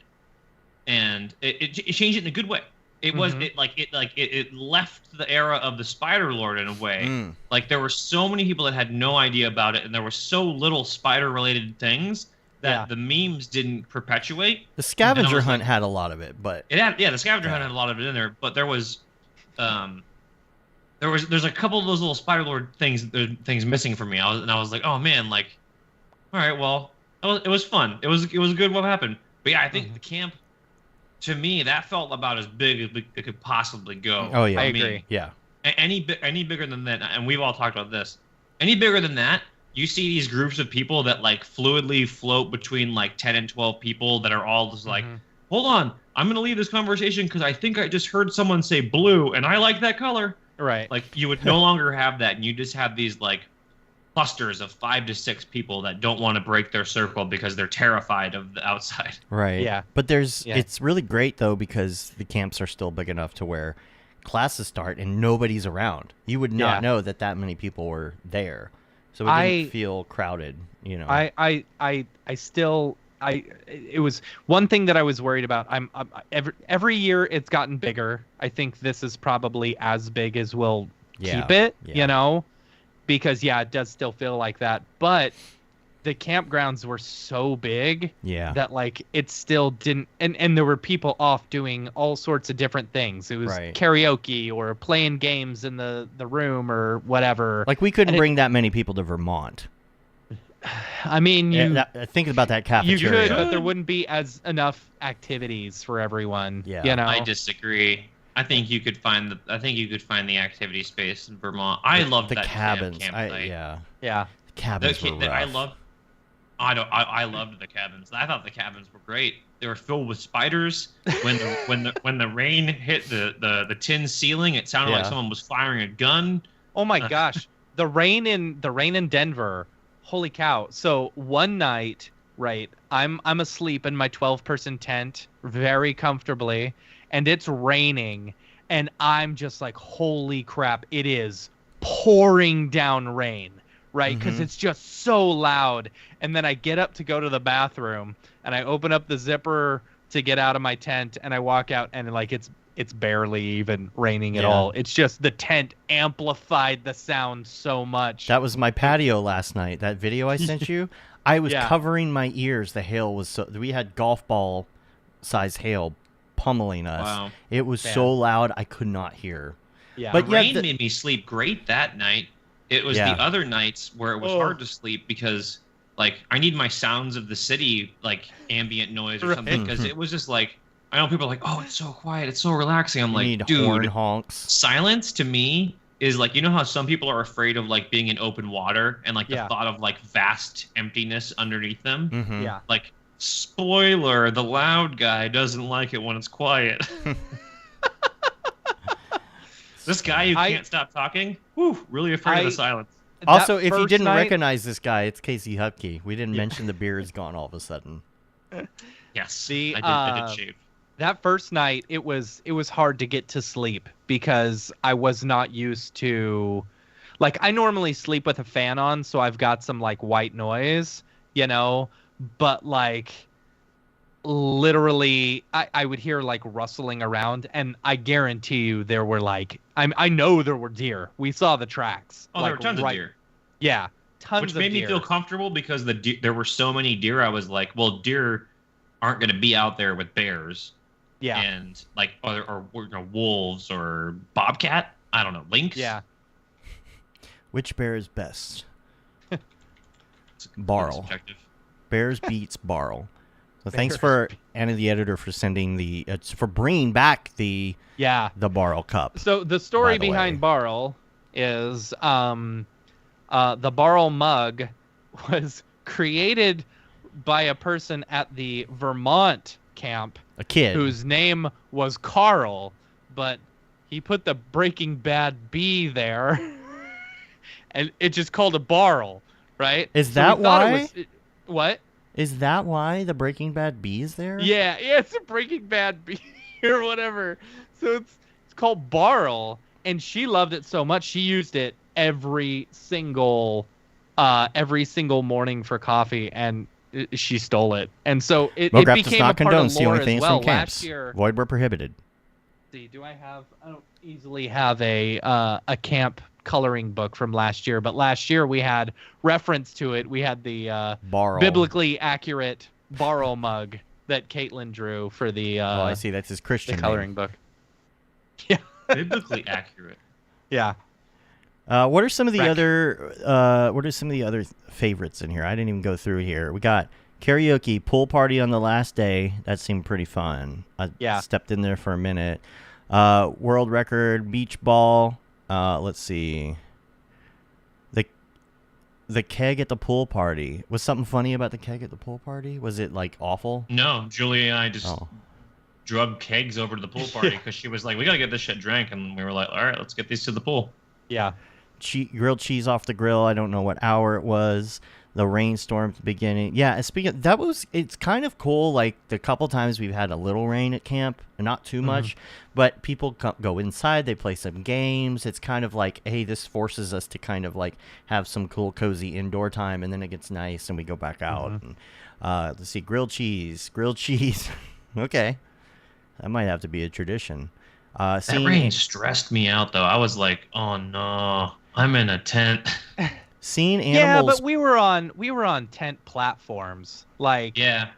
and it changed it in a good way. It was it left the era of the Spider-Lord in a way. Like there were so many people that had no idea about it, and there were so little spider-related things that the memes didn't perpetuate. The scavenger hunt had a lot of it, but the scavenger hunt had a lot of it in there, but there was there's a couple of those little Spider Lord things missing for me. I was like, oh man, like, all right, well, it was fun. It was good what happened. But yeah, I think the camp, to me, that felt about as big as it could possibly go. Oh yeah, I agree. Yeah. Any bigger than that, and we've all talked about this. Any bigger than that, you see these groups of people that like fluidly float between like 10 and 12 people that are all just like, hold on, I'm gonna leave this conversation because I think I just heard someone say blue and I like that color. Right. Like you would no longer have that, and you just have these like clusters of 5 to 6 people that don't want to break their circle because they're terrified of the outside. Right. Yeah. But it's really great though because the camps are still big enough to where classes start and nobody's around. You would not know that many people were there, so it didn't feel crowded. You know. It was one thing that I was worried about. Every year it's gotten bigger. I think this is probably as big as we'll keep it. Yeah. You know, because it does still feel like that. But the campgrounds were so big that like it still didn't. And there were people off doing all sorts of different things. It was karaoke or playing games in the room or whatever. Like we couldn't bring that many people to Vermont. I mean, think about that cafeteria. You could, but there wouldn't be enough activities for everyone. Yeah. You know? I disagree. I think you could find the activity space in Vermont. I loved the that cabins. campsite. Yeah. The cabins were rough. I loved the cabins. I thought the cabins were great. They were filled with spiders. When the rain hit the tin ceiling, it sounded like someone was firing a gun. Oh my gosh, the rain in Denver. Holy cow. So one night, right, I'm asleep in my 12-person tent very comfortably, and it's raining, and I'm just like, holy crap, it is pouring down rain, right? Because it's just so loud. And then I get up to go to the bathroom, and I open up the zipper to get out of my tent, and I walk out, and like it's barely even raining at all. It's just the tent amplified the sound so much. That was my patio last night. That video I sent you, I was covering my ears. The hail was we had golf ball size hail pummeling us. Wow. It was so loud I could not hear. Yeah. But rain made me sleep great that night. It was the other nights where it was hard to sleep because like I need my sounds of the city, like ambient noise or something, because it was just like, I know people are like, oh, it's so quiet, it's so relaxing. I'm like, dude, horn honks. Silence to me is like, you know how some people are afraid of like being in open water and like the thought of like vast emptiness underneath them. Mm-hmm. Yeah. Like, spoiler, the loud guy doesn't like it when it's quiet. This guy who can't stop talking, really afraid of the silence. Also, if you didn't recognize this guy, it's Casey Hupke. We didn't mention the beard is gone all of a sudden. Yes, I did shave. That first night, it was hard to get to sleep because I was not used to, like, I normally sleep with a fan on, so I've got some like white noise, you know, but like literally I would hear like rustling around, and I guarantee you there were like, I know there were deer. We saw the tracks. Oh, like, there were tons of deer. Yeah, tons Which of made deer. me feel comfortable because there were so many deer. I was like, well, deer aren't going to be out there with bears. Yeah. And like or wolves or bobcat. I don't know. Lynx. Yeah. Which bear is best? Barl. Bears beats Barl. So thanks for Anna the editor for sending for bringing back the Barl Cup. So the story behind Barl is the Barl mug was created by a person at the Vermont camp, a kid whose name was Carl, but he put the Breaking Bad B there, and it just called a Barl, right? Is that why? What? Is that why the Breaking Bad B is there? Yeah, it's a Breaking Bad B or whatever. So it's called Barl, and she loved it so much she used it every single morning for coffee, and she stole it, and so it became a part of lore as well. Last year, void were prohibited. See, I don't easily have a camp coloring book from last year, but last year we had reference to it. We had the biblically accurate Barl mug that Caitlin drew for the. I see. That's his Christian coloring book. Yeah, biblically accurate. Yeah. What are some of the Wreck. other favorites in here? I didn't even go through here. We got karaoke, pool party on the last day. That seemed pretty fun. I stepped in there for a minute. World record, beach ball. Let's see. The keg at the pool party. Was something funny about the keg at the pool party? Was it like awful? No, Julie and I just drug kegs over to the pool party because she was like, "We gotta get this shit drank," and we were like, "All right, let's get these to the pool." Yeah. Grilled cheese off the grill. I don't know what hour it was. The rainstorm at the beginning. Yeah, speaking of, it's kind of cool. Like the couple times we've had a little rain at camp, not too much, but people go inside. They play some games. It's kind of like, hey, this forces us to kind of like have some cool, cozy indoor time, and then it gets nice, and we go back out. And, let's see, grilled cheese. Okay, that might have to be a tradition. That rain stressed me out, though. I was like, oh no, I'm in a tent. Seeing animals. Yeah, but we were on tent platforms. Like yeah,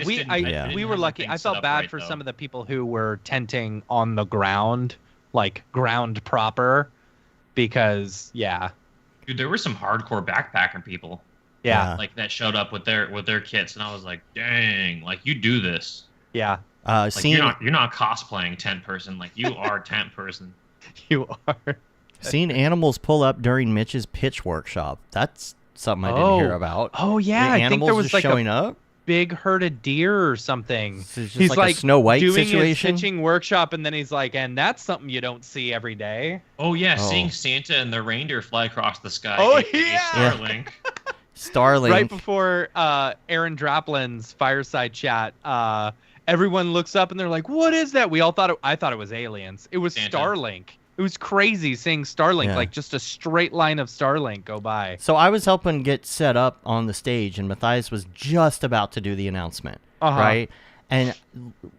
we were lucky. I felt bad for some of the people who were tenting on the ground, like ground proper, because dude, there were some hardcore backpacker people. Yeah, like that showed up with their kits, and I was like, dang, like you do this. Yeah. Like you're not cosplaying tent person, like you are tent person. You are. Seeing animals pull up during Mitch's pitch workshop. That's something I didn't hear about. Oh yeah, I think there was like showing up. Big herd of deer or something. He's like a Snow White doing situation. His pitching workshop, and then he's like, and that's something you don't see every day. Oh yeah, seeing Santa and the reindeer fly across the sky. Oh yeah, Starlink. Starlink. Right before Aaron Draplin's fireside chat, everyone looks up and they're like, "What is that?" I thought it was aliens. It was Santa. Starlink. It was crazy seeing Starlink, like just a straight line of Starlink go by. So I was helping get set up on the stage, and Matthias was just about to do the announcement, right? And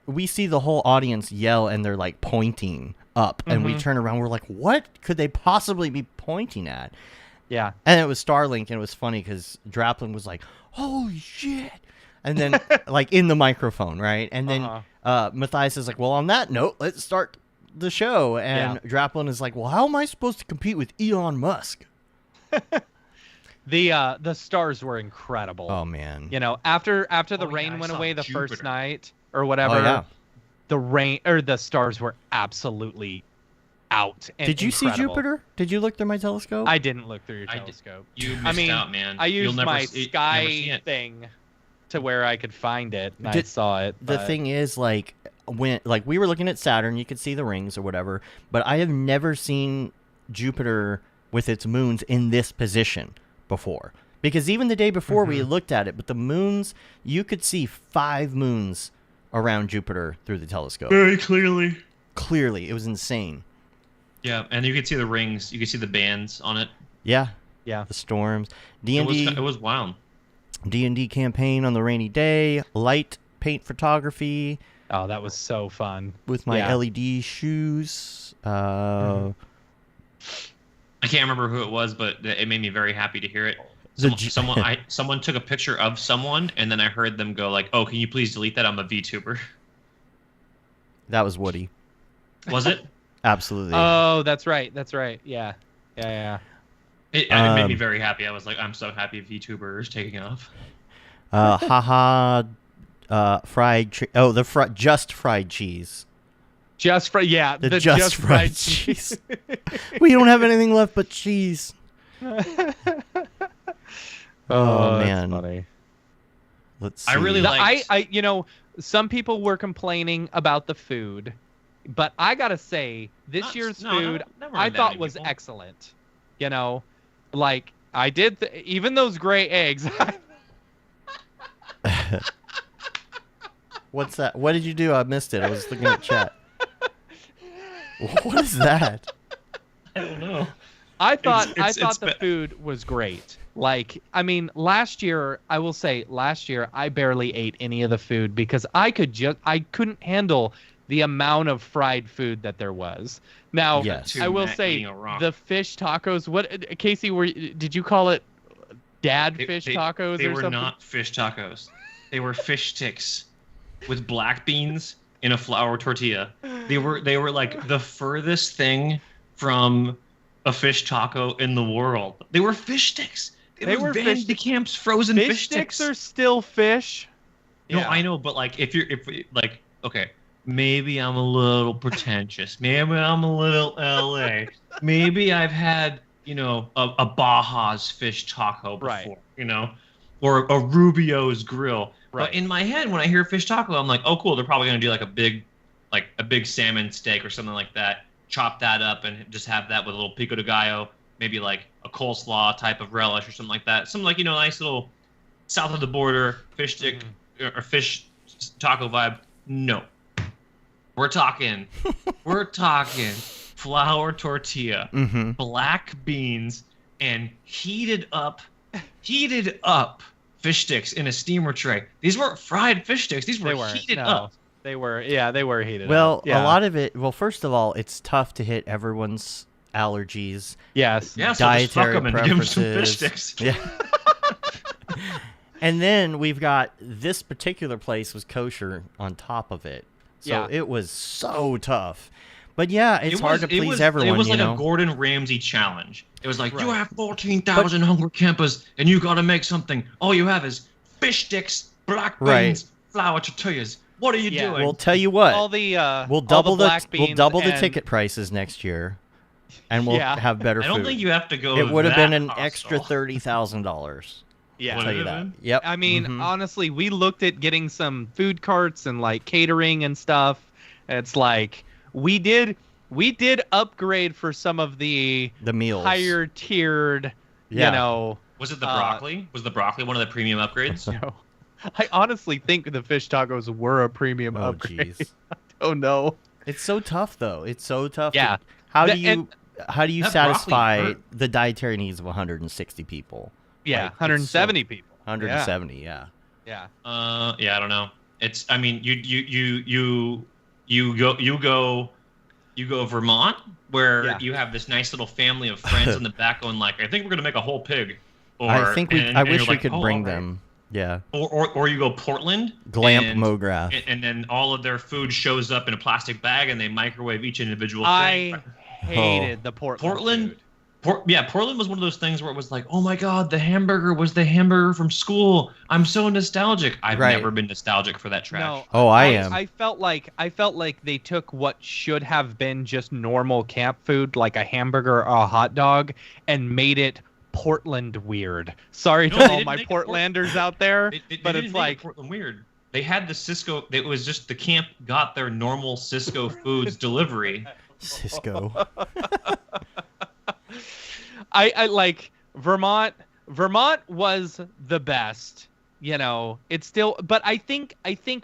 we see the whole audience yell, and they're like pointing up, and we turn around, we're like, what could they possibly be pointing at? Yeah. And it was Starlink, and it was funny because Draplin was like, holy shit. And then, like, in the microphone, right? And then Matthias is like, well, on that note, let's start the show. And Draplin is like, well, how am I supposed to compete with Elon Musk? The stars were incredible. Oh man. You know, after the rain went away the first night or whatever, the stars were absolutely out. And did you incredible. see Jupiter? Did you look through my telescope? I didn't look through your telescope. You missed out, man. I used my sky thing to where I could find it, and I saw it. The thing is, like, when we were looking at Saturn, you could see the rings or whatever, but I have never seen Jupiter with its moons in this position before. Because even the day before we looked at it, but the moons, you could see 5 moons around Jupiter through the telescope. Very clearly. Clearly. It was insane. Yeah, and you could see the rings. You could see the bands on it. Yeah. Yeah. The storms. D&D, it was wild. D&D campaign on the rainy day. Light paint photography. Oh, that was so fun. With my LED shoes. I can't remember who it was, but it made me very happy to hear it. Someone took a picture of someone, and then I heard them go like, "Oh, can you please delete that? I'm a VTuber." That was Woody. Was it? Absolutely. Oh, that's right. That's right. Yeah. It made me very happy. I was like, I'm so happy VTuber is taking off. Fried just fried cheese. Just fried, yeah. The just fried cheese. We don't have anything left but cheese. Oh man. That's funny. Let's see. I really like. Some people were complaining about the food, but I gotta say, this year's food I thought was excellent. You know, like I did, even those gray eggs. What's that? What did you do? I missed it. I was looking at chat. What is that? I don't know. I thought the food was great. Like, I mean, last year I barely ate any of the food because I couldn't handle the amount of fried food that there was. Now, I will say the fish tacos. What, Casey? Did you call it fish tacos? They or were something? not fish tacos. They were fish sticks with black beans in a flour tortilla. They were like the furthest thing from a fish taco in the world. They were fish sticks. They were Van fish de Kamp's frozen fish sticks. Are still fish. No, Yeah. I know, but like if like okay, maybe I'm a little pretentious. Maybe I'm a little LA. Maybe I've had, a Baja's fish taco before, Right. Or a Rubio's grill. Right. But in my head, when I hear fish taco, I'm like, oh, cool. They're probably gonna do like a big salmon steak or something like that. Chop that up and just have that with a little pico de gallo, maybe like a coleslaw type of relish or something like that. Something like, nice little south of the border fish stick or fish taco vibe. No, we're talking flour tortilla, black beans, and heated up fish sticks in a steamer tray. These weren't fried fish sticks. These were heated up. They were heated Well, up. Yeah. a lot of it. Well, first of all, it's tough to hit everyone's allergies. Yes. Yeah, so just fuck dietary them and give them some preferences. fish sticks. Yeah. And then we've got this particular place was kosher on top of it. So Yeah. it was so tough. But yeah, it's hard to please everyone. It was like a Gordon Ramsay challenge. It was like, Right. you have 14,000 hungry campers, and you got to make something. All you have is fish sticks, black beans, flour tortillas. What are you doing? We'll tell you what. All the we'll double black beans the and- ticket prices next year, and we'll have better I food. don't think you have to go. It would have been an hostile. extra $30,000. Yeah. I'll tell you that. Mhm. Yep. I mean, honestly, we looked at getting some food carts and like catering and stuff. It's like we did upgrade for some of the meals. higher tiered, Yeah. Was it the broccoli? Was the broccoli one of the premium upgrades? I honestly think the fish tacos were a premium Oh, upgrade. jeez. Oh no. It's so tough, though. It's so tough. Yeah. How do The- you that broccoli satisfy hurt. the dietary needs of 160 people? Yeah, Like, it's 170 people. 170, yeah. Yeah. Yeah, I don't know. It's. I mean, you go Vermont, where you have this nice little family of friends in the back going like, I think we're gonna make a whole pig. I think I wish you're we like, could "Oh, bring all right." them. Yeah. Or you go Portland, Camp and- Mograph. and then all of their food shows up in a plastic bag, and they microwave each individual I thing. hated the Portland food. Portland was one of those things where it was like, oh my god, the hamburger was the hamburger from school. I'm so nostalgic. I've never been nostalgic for that trash. No, Oh, I am. I felt like they took what should have been just normal camp food, like a hamburger or a hot dog, and made it Portland weird. Sorry No, to they all didn't my make it Portlanders out there, They but didn't it's make like Portland weird. They had the Cisco. It was just the camp got their normal Cisco foods delivery. Cisco. I like Vermont. Vermont was the best. It's still, but I think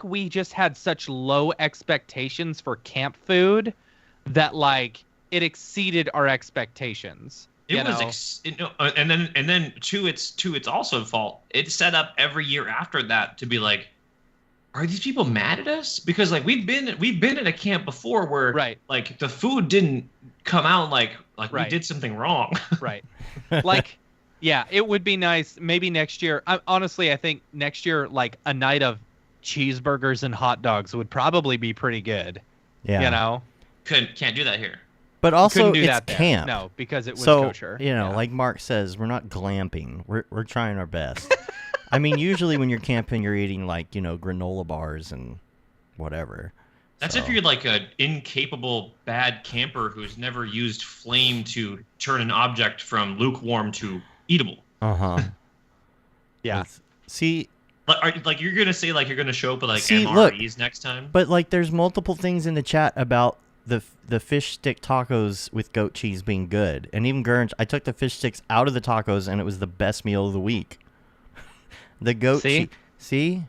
we just had such low expectations for camp food that like it exceeded our expectations. It was, and then to its also fault, it set up every year after that to be like, are these people mad at us? Because like we've been at a camp before where like the food didn't come out like we did something wrong. Right. Like, yeah, it would be nice. Maybe next year. Honestly, I think next year, like a night of cheeseburgers and hot dogs would probably be pretty good. Yeah. Can't do that here. But also, Couldn't do it's that there. camp. No, because it was so, kosher. Like Mark says, we're not glamping. We're trying our best. I mean, usually when you're camping, you're eating like, granola bars and whatever. That's if you're like an incapable bad camper who's never used flame to turn an object from lukewarm to eatable. Uh-huh. Yeah. See, like you're gonna say like you're gonna show up with like look, MREs next time. But like, there's multiple things in the chat about the fish stick tacos with goat cheese being good, and even Gurge, I took the fish sticks out of the tacos, and it was the best meal of the week. The goat cheese. See?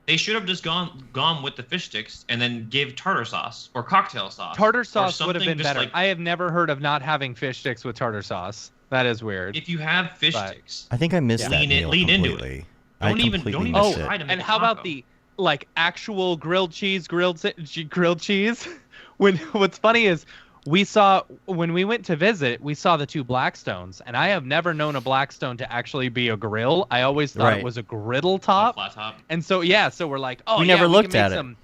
They should have just gone with the fish sticks and then give tartar sauce or cocktail sauce. Tartar sauce would have been better. Like, I have never heard of not having fish sticks with tartar sauce. That is weird. If you have fish sticks, I think I missed that meal lean completely. into it. I Don't even missed it. try to make and a how taco. about the like actual grilled cheese? What's funny is when we went to visit, we saw the two Blackstones, and I have never known a Blackstone to actually be a grill. I always thought it was a griddle top. Flat top. And so so we're like, We never looked can make at it. some.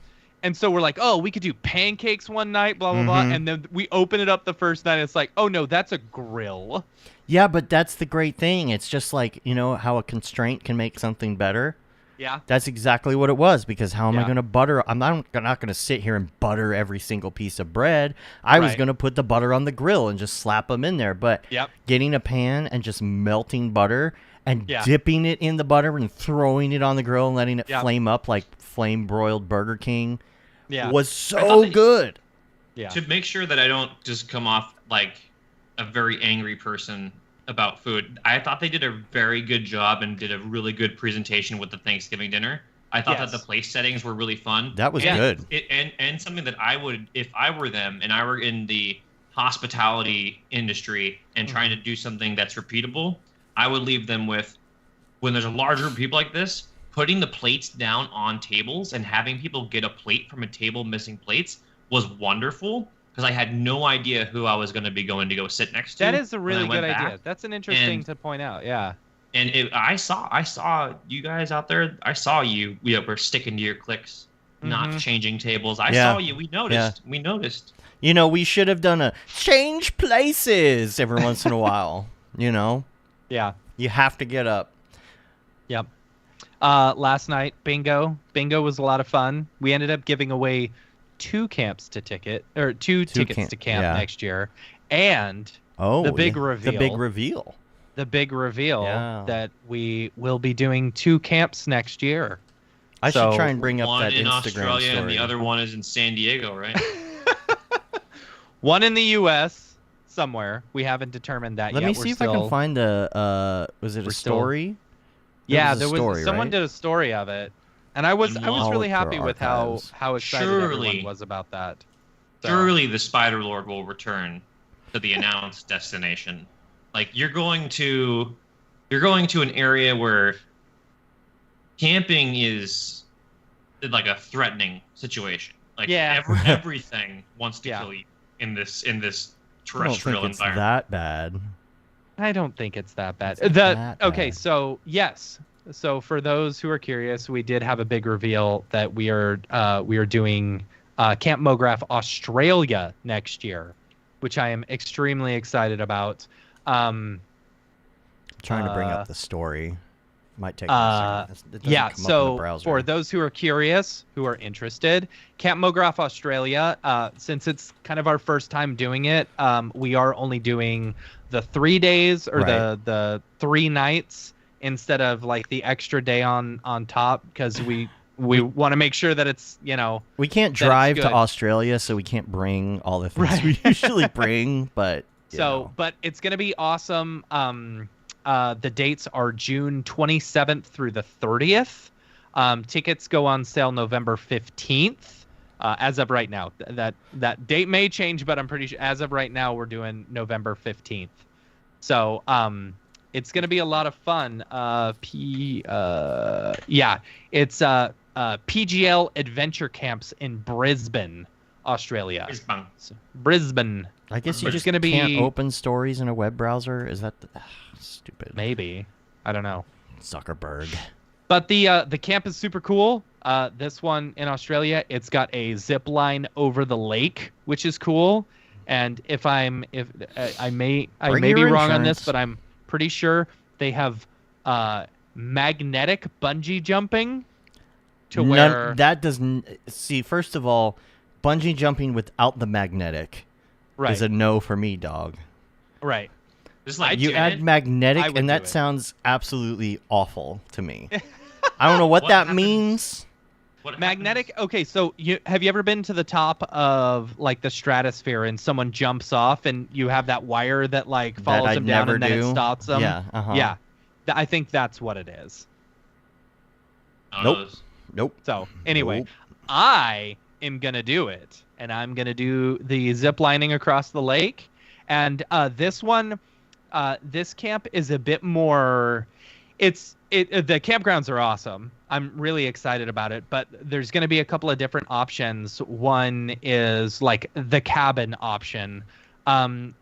And so we're like, oh, we could do pancakes one night, blah, blah, blah. Mhm. And then we open it up the first night. And it's like, oh, no, that's a grill. Yeah, but that's the great thing. It's just like, you know, how a constraint can make something better. Yeah. That's exactly what it was, because how am I Yeah. going to butter? I'm not going to sit here and butter every single piece of bread. I was Right. going to put the butter on the grill and just slap them in there. But Yep. getting a pan and just melting butter and Yeah. dipping it in the butter and throwing it on the grill and letting it Yep. flame up like flame broiled Burger King Yeah. was I thought so that- good. Yeah. To make sure that I don't just come off like a very angry person about food, I thought they did a very good job and did a really good presentation with the Thanksgiving dinner. I thought Yes. that the place settings were really fun. That was Yeah. good. And something that I would, if I were them and I were in the hospitality industry and trying to do something that's repeatable, I would leave them with, when there's a large group of people like this, putting the plates down on tables and having people get a plate from a table missing plates was wonderful, because I had no idea who I was going to be going to go sit next to. That is a when I really went good idea. back. That's an interesting And- to point out. Yeah. And I saw you guys out there. I saw you. We were sticking to your clicks, not Mhm. changing tables. I Yeah. saw you. We noticed. We noticed. You know, we should have done a change places every once in a while. You know, Yeah. you have to get up. Yep. Last night, bingo. Bingo was a lot of fun. We ended up giving away two tickets to camp yeah. next year, and Oh, The big The reveal. big reveal. the big reveal Yeah. that we will be doing 2 camps next year. I So, should try and bring up One that in Instagram Australia story. and the other one is in San Diego, right? One in the U.S. somewhere. We haven't determined that Let yet. me We're see if I can still- find a. Was it a we're still- story? Yeah, was a there was story, someone right? did a story of it, and I was And really I'll look happy through with archives. how excited Surely. everyone was about that. So, Surely the Spider Lord will return to the announced destination. Like you're going to an area where camping is like a threatening situation. Like Yeah. everything wants to Yeah. kill you in this I don't terrestrial think it's environment. that bad. I don't think it's that bad. It's not that Okay, bad. so yes. So for those who are curious, we did have a big reveal that we are doing Camp Mograph Australia next year, which I am extremely excited about. I'm trying to bring Uh, up the story. Might take me a second. It doesn't Yeah, come up in the so browser. for those who are curious, who are interested, Camp Mograph Australia, since it's kind of our first time doing it, we are only doing the 3 days or Right. the 3 nights instead of like the extra day on top, because we want to make sure that it's, we can't that's drive to good. Australia, so we can't bring all the things Right. we usually bring. But you know. but it's going to be awesome. The dates are June 27th through the 30th. Tickets go on sale November 15th. As of right now, that date may change, but I'm pretty sure as of right now we're doing November 15th. So it's going to be a lot of fun. It's PGL Adventure Camps in Brisbane, Australia. Brisbane. Brisbane, I guess you It's just gonna can't be- open stories in a web browser. Is that stupid? maybe. I don't know. Zuckerberg. But the camp is super cool. This one in Australia, it's got a zip line over the lake, which is cool. And I may Bring be your wrong on this, insurance. but I'm pretty sure they have magnetic bungee jumping to where That doesn't. See, first of all, bungee jumping without the magnetic right, is a no for me, dog. right. This is like You Janet. add I magnetic, would and do that it. sounds absolutely awful to me. I don't know what What that happens- means. What Magnetic. happens- Okay, so have you ever been to the top of like the stratosphere and someone jumps off and you have that wire that like That follows I'd them down never and then do. it stops them? Yeah. Uh-huh. Yeah. I think that's what it is. I don't know Nope. this. Nope. So anyway, Nope. I am gonna do it, and I'm gonna do the zip lining across the lake. And this camp is a bit more. The campgrounds are awesome. I'm really excited about it, but there's going to be a couple of different options. One is like the cabin option,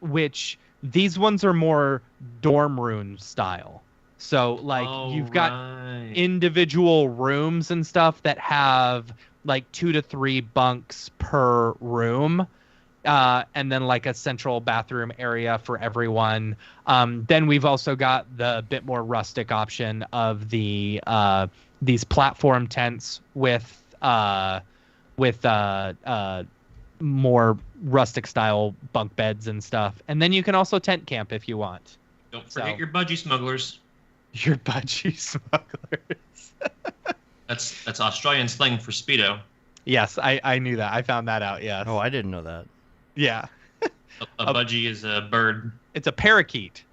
which these ones are more dorm room style. So like Oh, you've got right. individual rooms and stuff that have like 2 to 3 bunks per room. And then like a central bathroom area for everyone. Then we've also got the bit more rustic option of the these platform tents with more rustic style bunk beds and stuff. And then you can also tent camp if you want. Don't forget your budgie smugglers. Your budgie smugglers. That's Australian slang for Speedo. Yes, I knew that. I found that out. Yes. Oh, I didn't know that. Yeah. A budgie is a bird. It's a parakeet.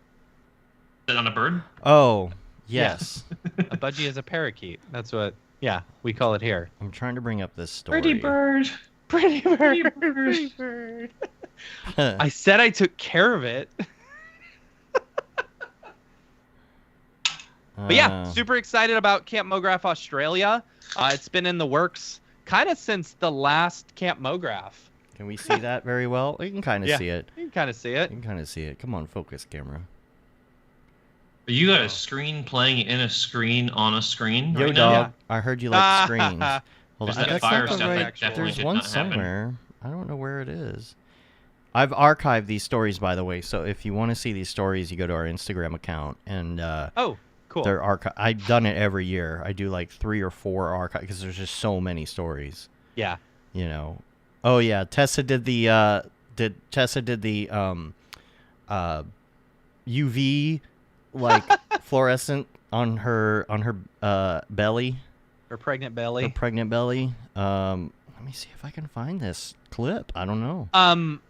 Is it on a bird? Oh, yes. A budgie is a parakeet. That's what. Yeah, we call it here. I'm trying to bring up this story. Pretty bird. Pretty bird. Pretty bird. I said I took care of it. But yeah, super excited about Camp Mograph Australia. It's been in the works kind of since the last Camp Mograph. Can we see that very well? You can kind of see it. You can kind of see it. You can kind of see it. Come on, focus, camera. You got a screen playing in a screen on a screen Yo, right dog. now? Yeah. I heard you like screens. Hold There's on. that That's fire not the stuff right- that definitely There's did one not happen. somewhere. I don't know where it is. I've archived these stories, by the way. So if you want to see these stories, you go to our Instagram account and Oh, cool. they're I've done it every year. I do like 3 or 4 archive because there's just so many stories. Yeah. You know. Oh yeah, Tessa did the UV like fluorescent on her belly. Her pregnant belly. Her pregnant belly. Let me see if I can find this clip. I don't know.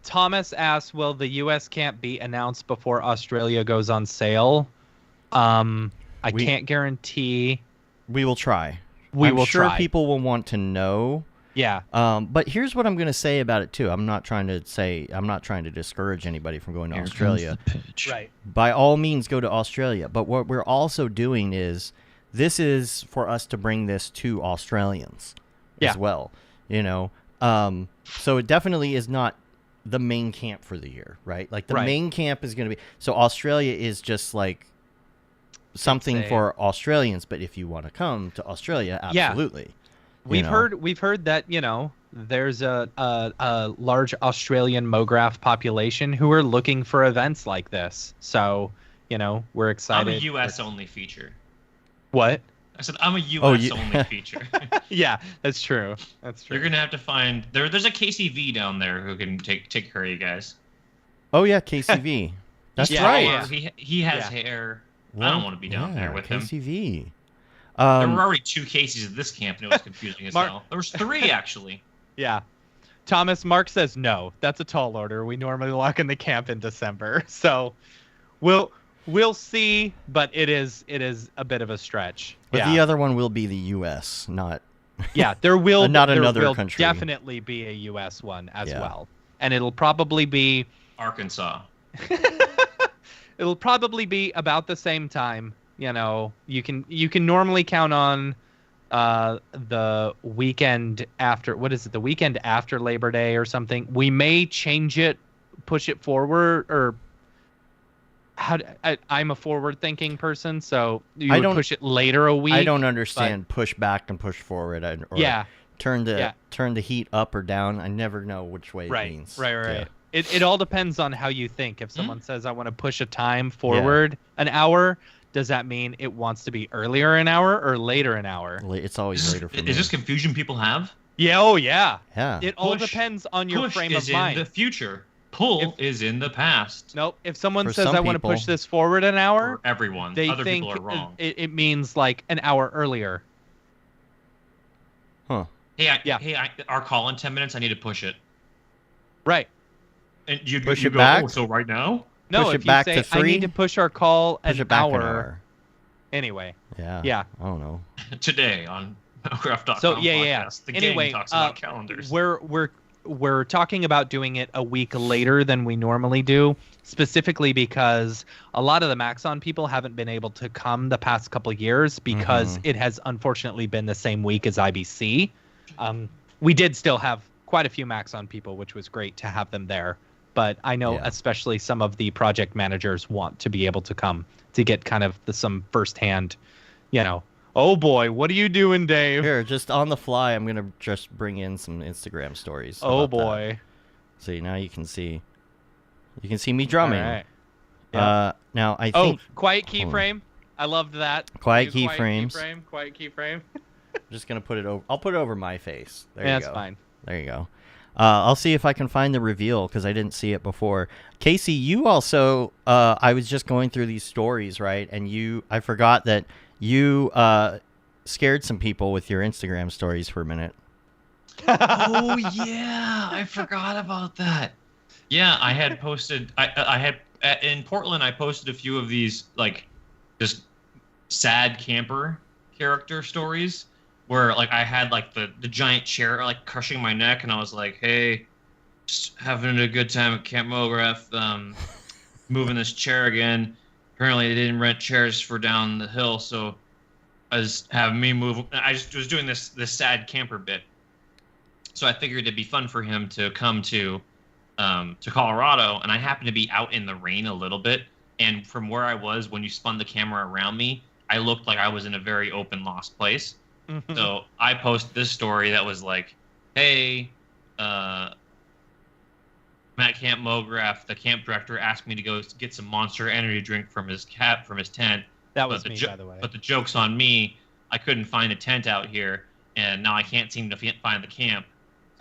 Thomas asks, will the U.S. camp be announced before Australia goes on sale? I can't guarantee. We will try. I'm sure try. people will want to know. Yeah. But here's what I'm going to say about it too. I'm not trying to discourage anybody from going to Australia. Right. By all means, go to Australia. But what we're also doing is, this is for us to bring this to Australians as well. You know, so it definitely is not the main camp for the year, right? Like the main camp is going to be. So Australia is just like something for Australians. But if you want to come to Australia, absolutely. We've heard that, you know, there's a large Australian Mograph population who are looking for events like this. So, you know, we're excited. I'm a U.S. only feature. What? I said I'm a U.S. only feature. Yeah, that's true. That's true. You're gonna have to find there's a KCV down there who can take care of you guys. Oh yeah, KCV. That's right. He has hair. I don't want to be down there with him. KCV. There were already 2 cases at this camp, and it was confusing as hell. There was 3 actually. Yeah. Mark says no. That's a tall order. We normally lock in the camp in December, so we'll see. But it is a bit of a stretch. But the other one will be the U.S., not. Yeah, there will not another country. Definitely be a U.S. one as well, and it'll probably be Arkansas. It'll probably be about the same time. You know, you can normally count on the weekend after. What is it? The weekend after Labor Day or something. We may change it, push it forward, or I'm a forward-thinking person, so you would push it later a week. I don't understand push back and push forward. Turn the heat up or down. I never know which way it means. Right. Yeah. It all depends on how you think. If someone says I want to push a time forward an hour, does that mean it wants to be earlier an hour or later an hour? It's always later for me. Is this confusion people have? Yeah. Oh yeah. Yeah. It all depends on your frame of mind. Push is in the future. Pull is in the past. Nope. If someone says I want to push this forward an hour, for everyone, they other think people are wrong. It means like an hour earlier. Huh. Our call in 10 minutes. I need to push it. Right. And you push you it go, back? Oh, so right now? No, push if it back you say to 3? I need to push our call push an it back hour. an hour. Anyway. Yeah. Yeah. I don't know. Today on Mograph.com So podcast. The anyway, gang talks about calendars. We're talking about doing it a week later than we normally do, specifically because a lot of the Maxon people haven't been able to come the past couple of years because it has unfortunately been the same week as IBC. We did still have quite a few Maxon people, which was great to have them there. But I know especially some of the project managers want to be able to come to get kind of some firsthand, you know, Oh boy, what are you doing, Dave? Here, just on the fly, I'm gonna just bring in some Instagram stories. Oh about that. boy. See, now you can see me drumming. All right. Yeah. Now I think. Quiet keyframe. I loved that. Quiet Like a keyframes. Quiet keyframe. I'm just gonna put it over. I'll put it over my face. There Yeah, you go. that's fine. There you go. I'll see if I can find the reveal because I didn't see it before. Casey, you also. I was just going through these stories, right? And I forgot that you scared some people with your Instagram stories for a minute. Oh yeah, I forgot about that. Yeah, I had posted. I had in Portland. I posted a few of these like just sad camper character stories where like I had like the giant chair like crushing my neck, and I was like, hey, just having a good time at Camp Mograph, moving this chair again. Apparently they didn't rent chairs for down the hill, so I was having me move. I just was doing this sad camper bit, so I figured it'd be fun for him to come to Colorado, and I happened to be out in the rain a little bit, and from where I was when you spun the camera around me, I looked like I was in a very open, lost place. So I posted this story that was like, hey, I'm at Camp Mograph. The camp director asked me to go get some Monster Energy drink from his tent. That was me, by the way. But the joke's on me. I couldn't find a tent out here, and now I can't seem to find the camp.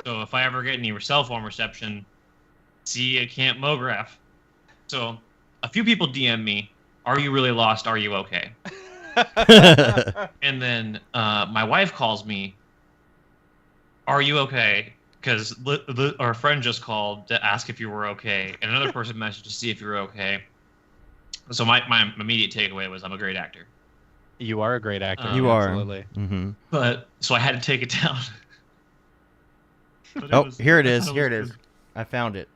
So if I ever get any cell phone reception, see you at Camp Mograph. So a few people DM me, are you really lost? Are you okay? And then my wife calls me, are you okay? Because our friend just called to ask if you were okay, and another person messaged to see if you were okay. So my immediate takeaway was I'm a great actor. You are a great actor. You are. Absolutely. Mm-hmm. But so I had to take it down. Here it is. Here it is. I found it.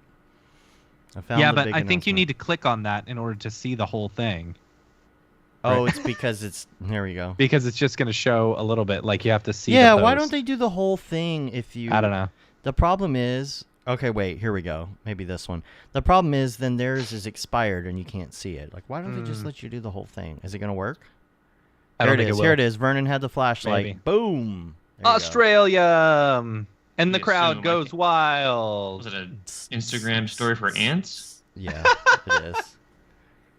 Yeah, but I think you need to click on that in order to see the whole thing. Oh, it's because it's... There we go. Because it's just going to show a little bit. Like, you have to see Yeah, the why post. don't they do the whole thing if you... I don't know. The problem is... Okay, wait. Here we go. Maybe this one. The problem is then theirs is expired and you can't see it. Like, why don't they just let you do the whole thing? Is it going to work? I don't think it will. Here it is. Vernon had the flashlight. Maybe. Boom. There you go. Australia! And the You crowd assume, goes wild. Was it an Instagram story for ants? Yeah, it is.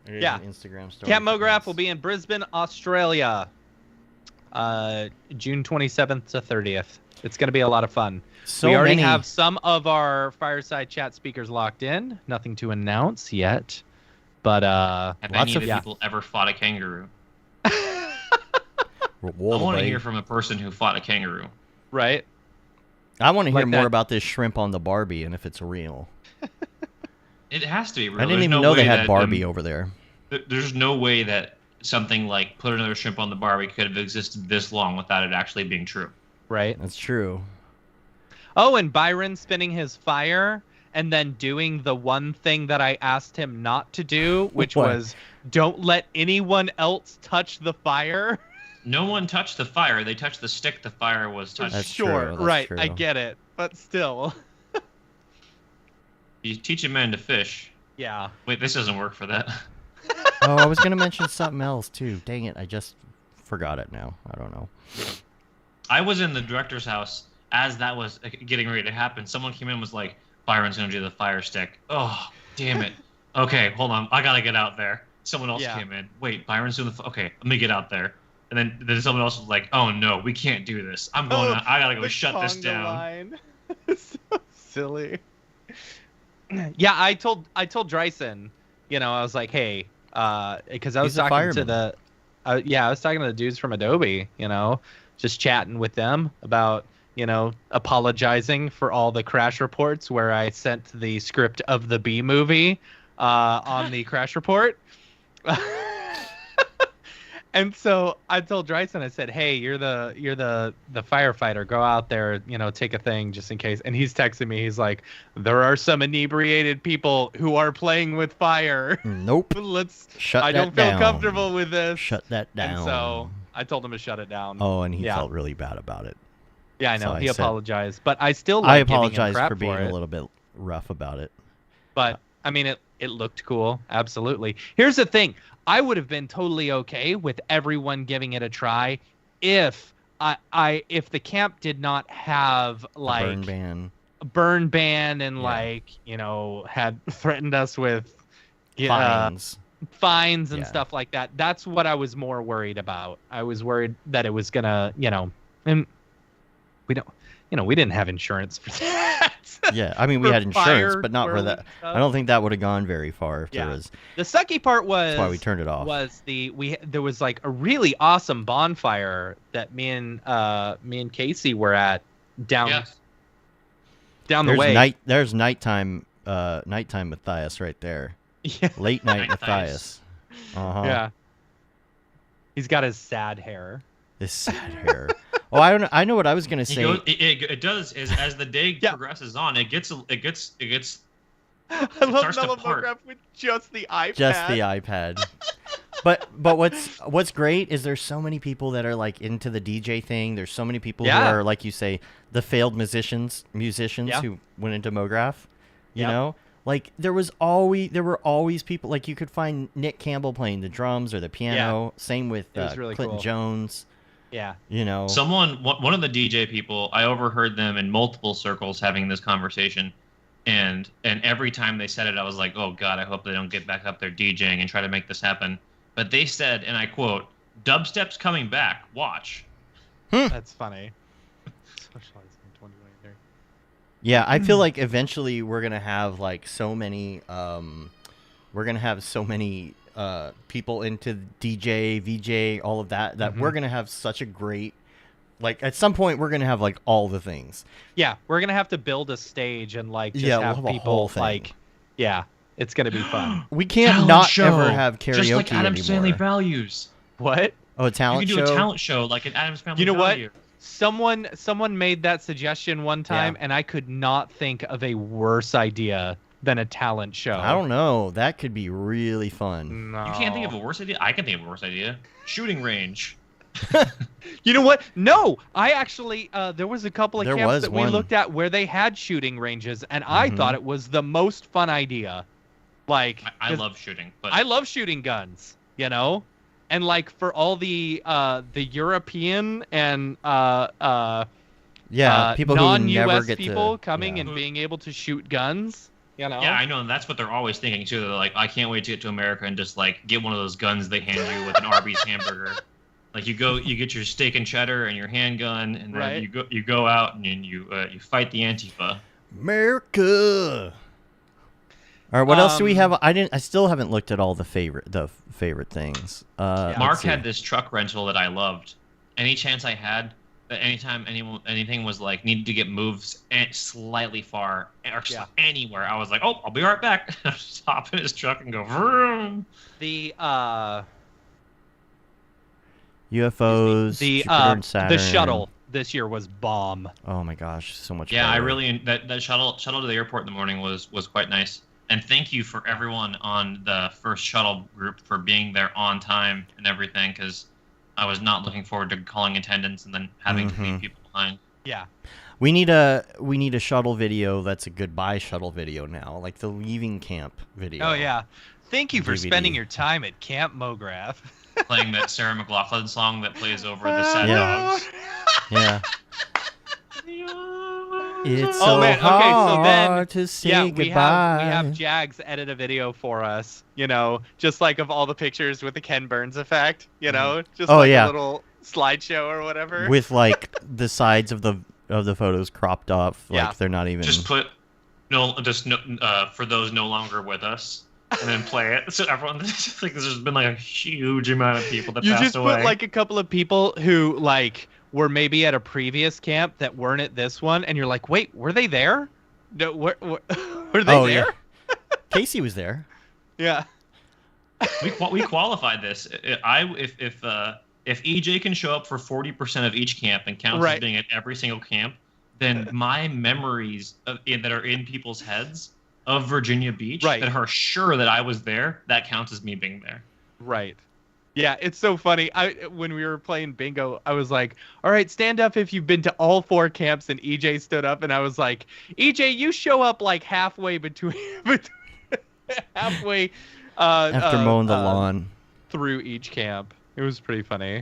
It is Yeah. an Instagram story. Camp for Mograph ants. will be in Brisbane, Australia, June 27th to 30th. It's going to be a lot of fun. So we already many... have some of our fireside chat speakers locked in. Nothing to announce yet, but Have Lots any of- of the people ever fought a kangaroo? I Whoa, want to buddy. hear from a person who fought a kangaroo. right. I want to hear like more that. about this shrimp on the Barbie and if it's real. It has to be real. I didn't There's even no know they way had that, Barbie over there. There's no way that something like put another shrimp on the Barbie could have existed this long without it actually being true. Right. That's true. Oh, and Byron spinning his fire and then doing the one thing that I asked him not to do, which What? was don't let anyone else touch the fire. No one touched the fire. They touched the stick the fire was touching. That's sure, true, that's right. true. I get it, but still. You teach a man to fish. Yeah. Wait, this doesn't work for that. Oh, I was going to mention something else, too. Dang it, I just forgot it now. I don't know. I was in the director's house as that was getting ready to happen. Someone came in and was like, Byron's going to do the fire stick. Oh, damn it. Okay, hold on. I got to get out there. Someone else Yeah. came in. Wait, Byron's doing the... Okay, let me get out there. And then someone else was like, oh, no, we can't do this. I got to go The shut this conga down. line. So silly. Yeah, I told Dryson, I was like, hey, because I was He's a talking to fireman. I was talking to the dudes from Adobe, just chatting with them about, apologizing for all the crash reports where I sent the script of the B movie on the crash report. And so I told Dryson, I said, hey, you're the firefighter. Go out there, take a thing just in case. And he's texting me. He's like, there are some inebriated people who are playing with fire. Nope. Shut I that don't feel down. comfortable with this. Shut that down. And so I told him to shut it down. Oh, and he Yeah. felt really bad about it. Yeah, I So know. I He said- apologized. But I still I like giving him apologize crap for being it. a little bit rough about it. But I mean, it looked cool. Absolutely. Here's the thing. I would have been totally okay with everyone giving it a try if if the camp did not have like burn ban and like had threatened us with fines and stuff like that. That's what I was more worried about. I was worried that it was gonna and we don't we didn't have insurance for that. Yeah, I mean we had insurance, but not for that. I don't think that would have gone very far if there was. The sucky part was that's why we turned it off. Was there was like a really awesome bonfire that me and Casey were at down the way. There's nighttime Matthias right there. Yeah. Late night Matthias. Yeah. He's got his sad hair. His sad hair. Oh, I don't know. I know what I was gonna say. It does as the day progresses on. It gets. I love Mellow Mograph with just the iPad. Just the iPad. But what's great is there's so many people that are like into the DJ thing. There's so many people who are, like you say, the failed musicians who went into Mograph. You know, like there were always people, like you could find Nick Campbell playing the drums or the piano. Same with really Clinton cool. Jones. Yeah. One of the DJ people, I overheard them in multiple circles having this conversation. And every time they said it, I was like, oh, God, I hope they don't get back up there DJing and try to make this happen. But they said, and I quote, dubstep's coming back. Watch. That's funny. Yeah, I feel like eventually we're going to have like so many people into DJ, VJ, all of that we're going to have such a great, like at some point we're going to have like all the things. Yeah, we're going to have to build a stage and like just have we'll have people like, it's going to be fun. We can't ever have karaoke just like Addams anymore. Family Values. What? Oh, a talent show? You can do a talent show like an Addams Family Value. What? Someone made that suggestion one time, and I could not think of a worse idea than a talent show. I don't know. That could be really fun. No. You can't think of a worse idea? I can think of a worse idea. Shooting range. You know what? No, I actually there was a couple of camps that we one. looked at where they had shooting ranges, and I thought it was the most fun idea. Like I love shooting, but I love shooting guns, and like for all the European and people non-US who people coming and being able to shoot guns. Yeah, I know, and that's what they're always thinking too. They're like, I can't wait to get to America and just like get one of those guns they hand you with an Arby's hamburger. Like you get your steak and cheddar and your handgun, and then you go out and you fight the Antifa. America. All right, what else do we have? I still haven't looked at all the favorite things. Mark had this truck rental that I loved. Any chance I had, anytime anything was like needed to get moved slightly far or anywhere, I was like, oh, I'll be right back. Just hop in his truck and go. Vroom. The UFOs, Jupiter and Saturn. The shuttle this year was bomb. Oh my gosh, so much. Yeah, better. I really that shuttle to the airport in the morning was quite nice. And thank you for everyone on the first shuttle group for being there on time and everything, because I was not looking forward to calling attendance and then having to leave people behind. Yeah. We need a shuttle video that's a goodbye shuttle video now, like the leaving camp video. Oh yeah. Thank you for spending your time at Camp Mograph. Playing that Sarah McLachlan song that plays over the sad dogs. Yeah. It's so hard to say goodbye. We have Jags edit a video for us, just like of all the pictures with the Ken Burns effect, just a little slideshow or whatever. With like the sides of the photos cropped off, like they're not even. Just put for those no longer with us, and then play it. So everyone, like, there's been like a huge amount of people that passed away. You just put like a couple of people who like were maybe at a previous camp that weren't at this one, and you're like, wait, were they there? No, were they there? Yeah. Casey was there. Yeah. We qualified this. If EJ can show up for 40% of each camp and counts as being at every single camp, then my memories that are in people's heads of Virginia Beach that are sure that I was there, that counts as me being there. Right. Yeah, it's so funny. When we were playing bingo, I was like, all right, stand up if you've been to all 4 camps, and EJ stood up, and I was like, EJ, you show up like halfway between halfway after mowing the lawn through each camp. It was pretty funny.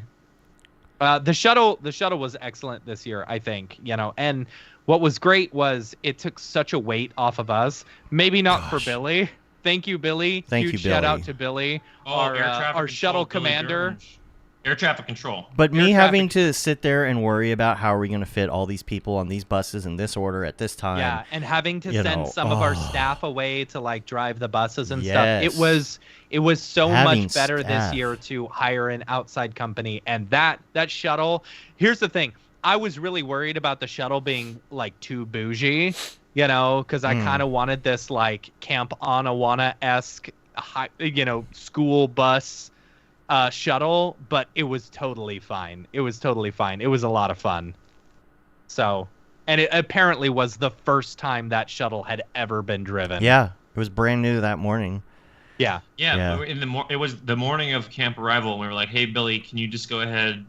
The shuttle was excellent this year, I think, and what was great was it took such a weight off of us. Maybe not for Billy. Thank you, Billy. Huge shout Billy. out to Billy, Air traffic our control, shuttle Billy commander. Gurge. Air traffic control. But me having to sit there and worry about how are we going to fit all these people on these buses in this order at this time. Yeah, and having to send some of our staff away to like drive the buses and stuff. It was so Having much better this staff. year to hire an outside company. And that shuttle, here's the thing. I was really worried about the shuttle being like too bougie, because I kind of wanted this like Camp Anawana-esque, school bus shuttle, but it was totally fine. It was a lot of fun. So, and it apparently was the first time that shuttle had ever been driven. Yeah, it was brand new that morning. Yeah. It was the morning of camp arrival, and we were like, "Hey, Billy, can you just go ahead,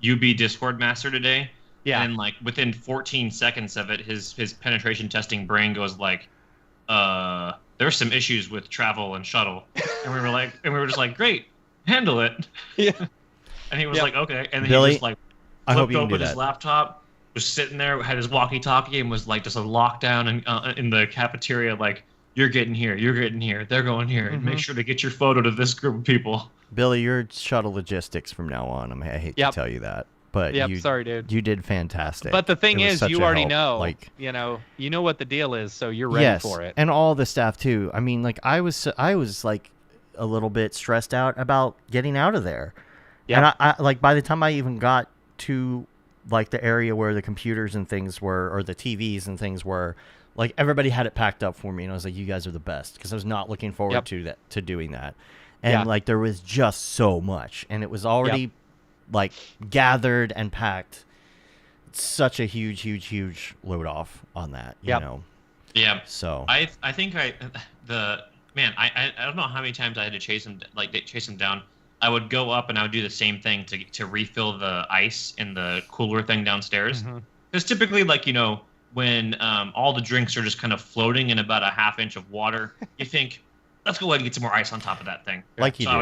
you be Discord master today?" Yeah. And like within 14 seconds of it, his penetration testing brain goes like, "There's some issues with travel and shuttle," and we were just like, "Great, handle it." Yeah. And he was like, "Okay," and then Billy, he just like I hope flipped you can do open his that. laptop, was sitting there, had his walkie-talkie, and was like just a lockdown in the cafeteria, like, "You're getting here, they're going here, and make sure to get your photo to this group of people." Billy, you're shuttle logistics from now on. I hate to tell you that, but sorry, dude. You did fantastic. But the thing is, you already know, like, you know what the deal is, so you're ready for it. And all the staff too. I mean, like I was like a little bit stressed out about getting out of there. Yeah. And I like by the time I even got to like the area where the computers and things were, or the TVs and things were, like everybody had it packed up for me, and I was like, "You guys are the best," because I was not looking forward to doing that. And like there was just so much, and it was already like gathered and packed. Such a huge load off on that, you know. Yeah. So I think I don't know how many times I had to chase him down. I would go up and I would do the same thing to refill the ice in the cooler thing downstairs. Because typically, like, when all the drinks are just kind of floating in about a half inch of water, you think, let's go ahead and get some more ice on top of that thing. Like you do.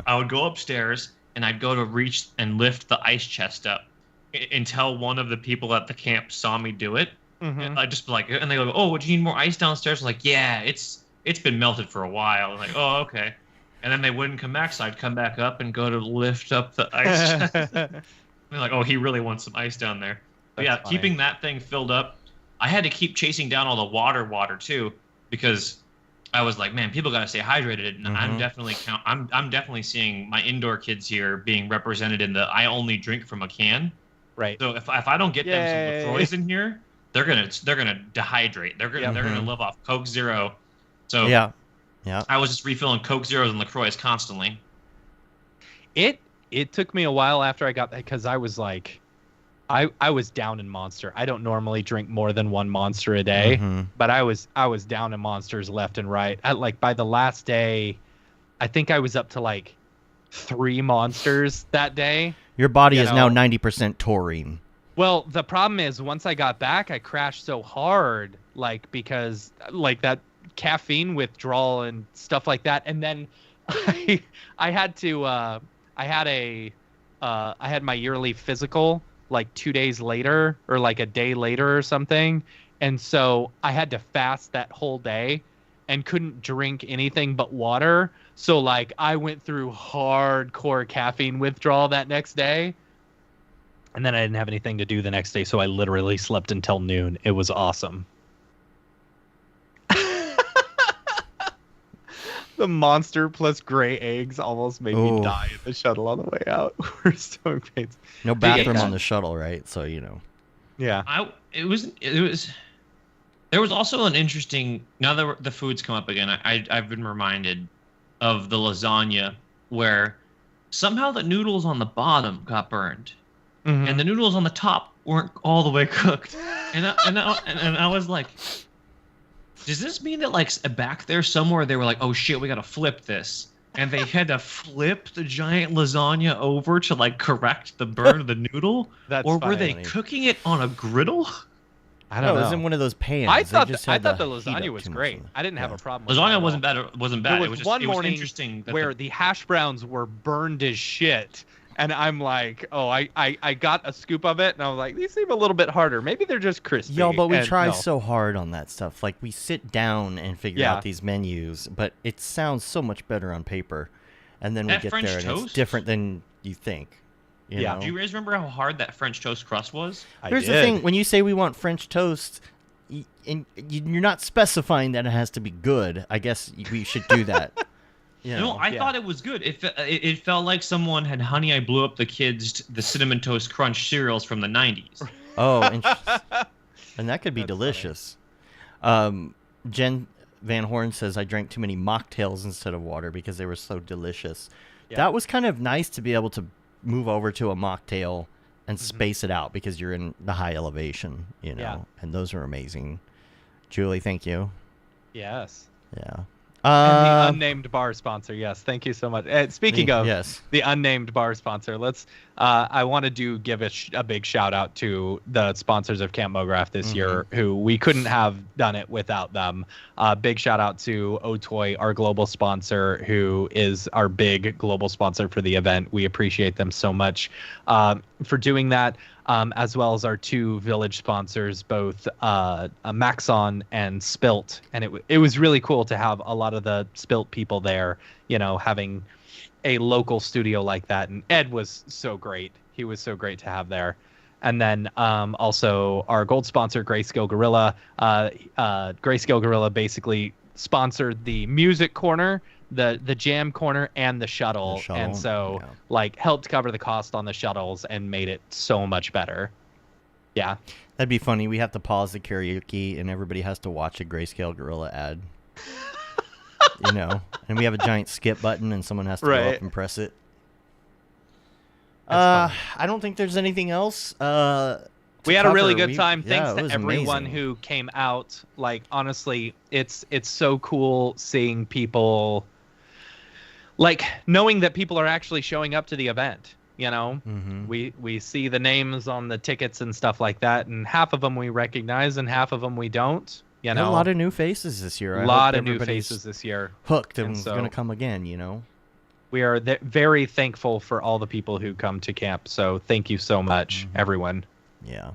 I would go upstairs and I'd go to reach and lift the ice chest up until one of the people at the camp saw me do it. And I'd just be like, and they go, "Oh, do you need more ice downstairs?" I'm like, "Yeah, it's been melted for a while." I'm like, "Oh, okay." And then they wouldn't come back, so I'd come back up and go to lift up the ice chest. They're like, "Oh, he really wants some ice down there." But yeah, funny. Keeping that thing filled up, I had to keep chasing down all the water too, because I was like, "Man, people got to stay hydrated." And I'm definitely seeing my indoor kids here being represented in the "I only drink from a can." Right. So if I don't get them some LaCroix in here, they're gonna dehydrate. They're gonna live off Coke Zero. So yeah. I was just refilling Coke Zeros and LaCroix constantly. It took me a while after I got that, because I was like, I was down in Monster. I don't normally drink more than one Monster a day, but I was down in Monsters left and right. By the last day, I think I was up to like 3 Monsters that day. Your body is now 90% taurine. Well, the problem is once I got back, I crashed so hard, because that caffeine withdrawal and stuff like that, and then I had my yearly physical like 2 days later, or like a day later or something, and so I had to fast that whole day and couldn't drink anything but water. So like I went through hardcore caffeine withdrawal that next day, and then I didn't have anything to do the next day, so I literally slept until noon. It was awesome. The Monster plus gray eggs almost made me die at the shuttle on the way out. We're so great. No bathroom on the shuttle, right? So Yeah. There was also an interesting. Now that the food's come up again, I've been reminded of the lasagna, where somehow the noodles on the bottom got burned, and the noodles on the top weren't all the way cooked. And I was like, does this mean that like back there somewhere they were like, "Oh shit, we gotta flip this," and they had to flip the giant lasagna over to like correct the burn of the noodle? Or were they cooking it on a griddle? I don't know. It was in one of those pans. I thought the lasagna was great. I didn't have a problem with lasagna. Wasn't bad. There was it was one just, morning interesting where the hash browns were burned as shit, And I'm like, oh, I got a scoop of it, and I was like, these seem a little bit harder. Maybe they're just crispy. Yo, but we and try no. so hard on that stuff. Like, we sit down and figure Yeah. out these menus, but it sounds so much better on paper. And then we That get French there, and it's toast? different than you think. You Yeah. know? Do you guys remember how hard that French toast crust was? Here's the thing. When you say we want French toast, you're not specifying that it has to be good. I guess we should do that. You know? No, I thought it was good. It felt like someone had Honey, I Blew Up the Cinnamon Toast Crunch cereals from the 90s. Oh, interesting. And that could be delicious. Jen Van Horn says, I drank too many mocktails instead of water because they were so delicious. Yeah. That was kind of nice to be able to move over to a mocktail and space it out because you're in the high elevation, you know, Yeah. and those are amazing. Julie, thank you. Yes. Yeah. And the unnamed bar sponsor, yes, thank you so much. Speaking of yes. the unnamed bar sponsor, I want to give a big shout out to the sponsors of Camp Mograph this year, who we couldn't have done it without them. Big shout out to Otoy, our global sponsor, who is our big global sponsor for the event. We appreciate them so much for doing that. As well as our two village sponsors, both Maxon and Spilt. And it was really cool to have a lot of the Spilt people there, you know, having a local studio like that. And Ed was so great. He was so great to have there. And then also our gold sponsor, Grayscale Gorilla. Grayscale Gorilla basically sponsored the music corner, the jam corner, and the shuttle. And so like helped cover the cost on the shuttles and made it so much better. Yeah. That'd be funny. We have to pause the karaoke and everybody has to watch a Grayscale Gorilla ad. You know, and we have a giant skip button and someone has to go up and press it. I don't think there's anything else. We had a really good time. Thanks to everyone amazing. who came out. Like, honestly, it's so cool seeing people, like, knowing that people are actually showing up to the event. You know, we see the names on the tickets and stuff like that, and half of them we recognize and half of them we don't. You know, a lot of new faces this year. A lot of new faces this year. Hooked and going to come again, you know. We are very thankful for all the people who come to camp. So thank you so much, everyone. Yeah.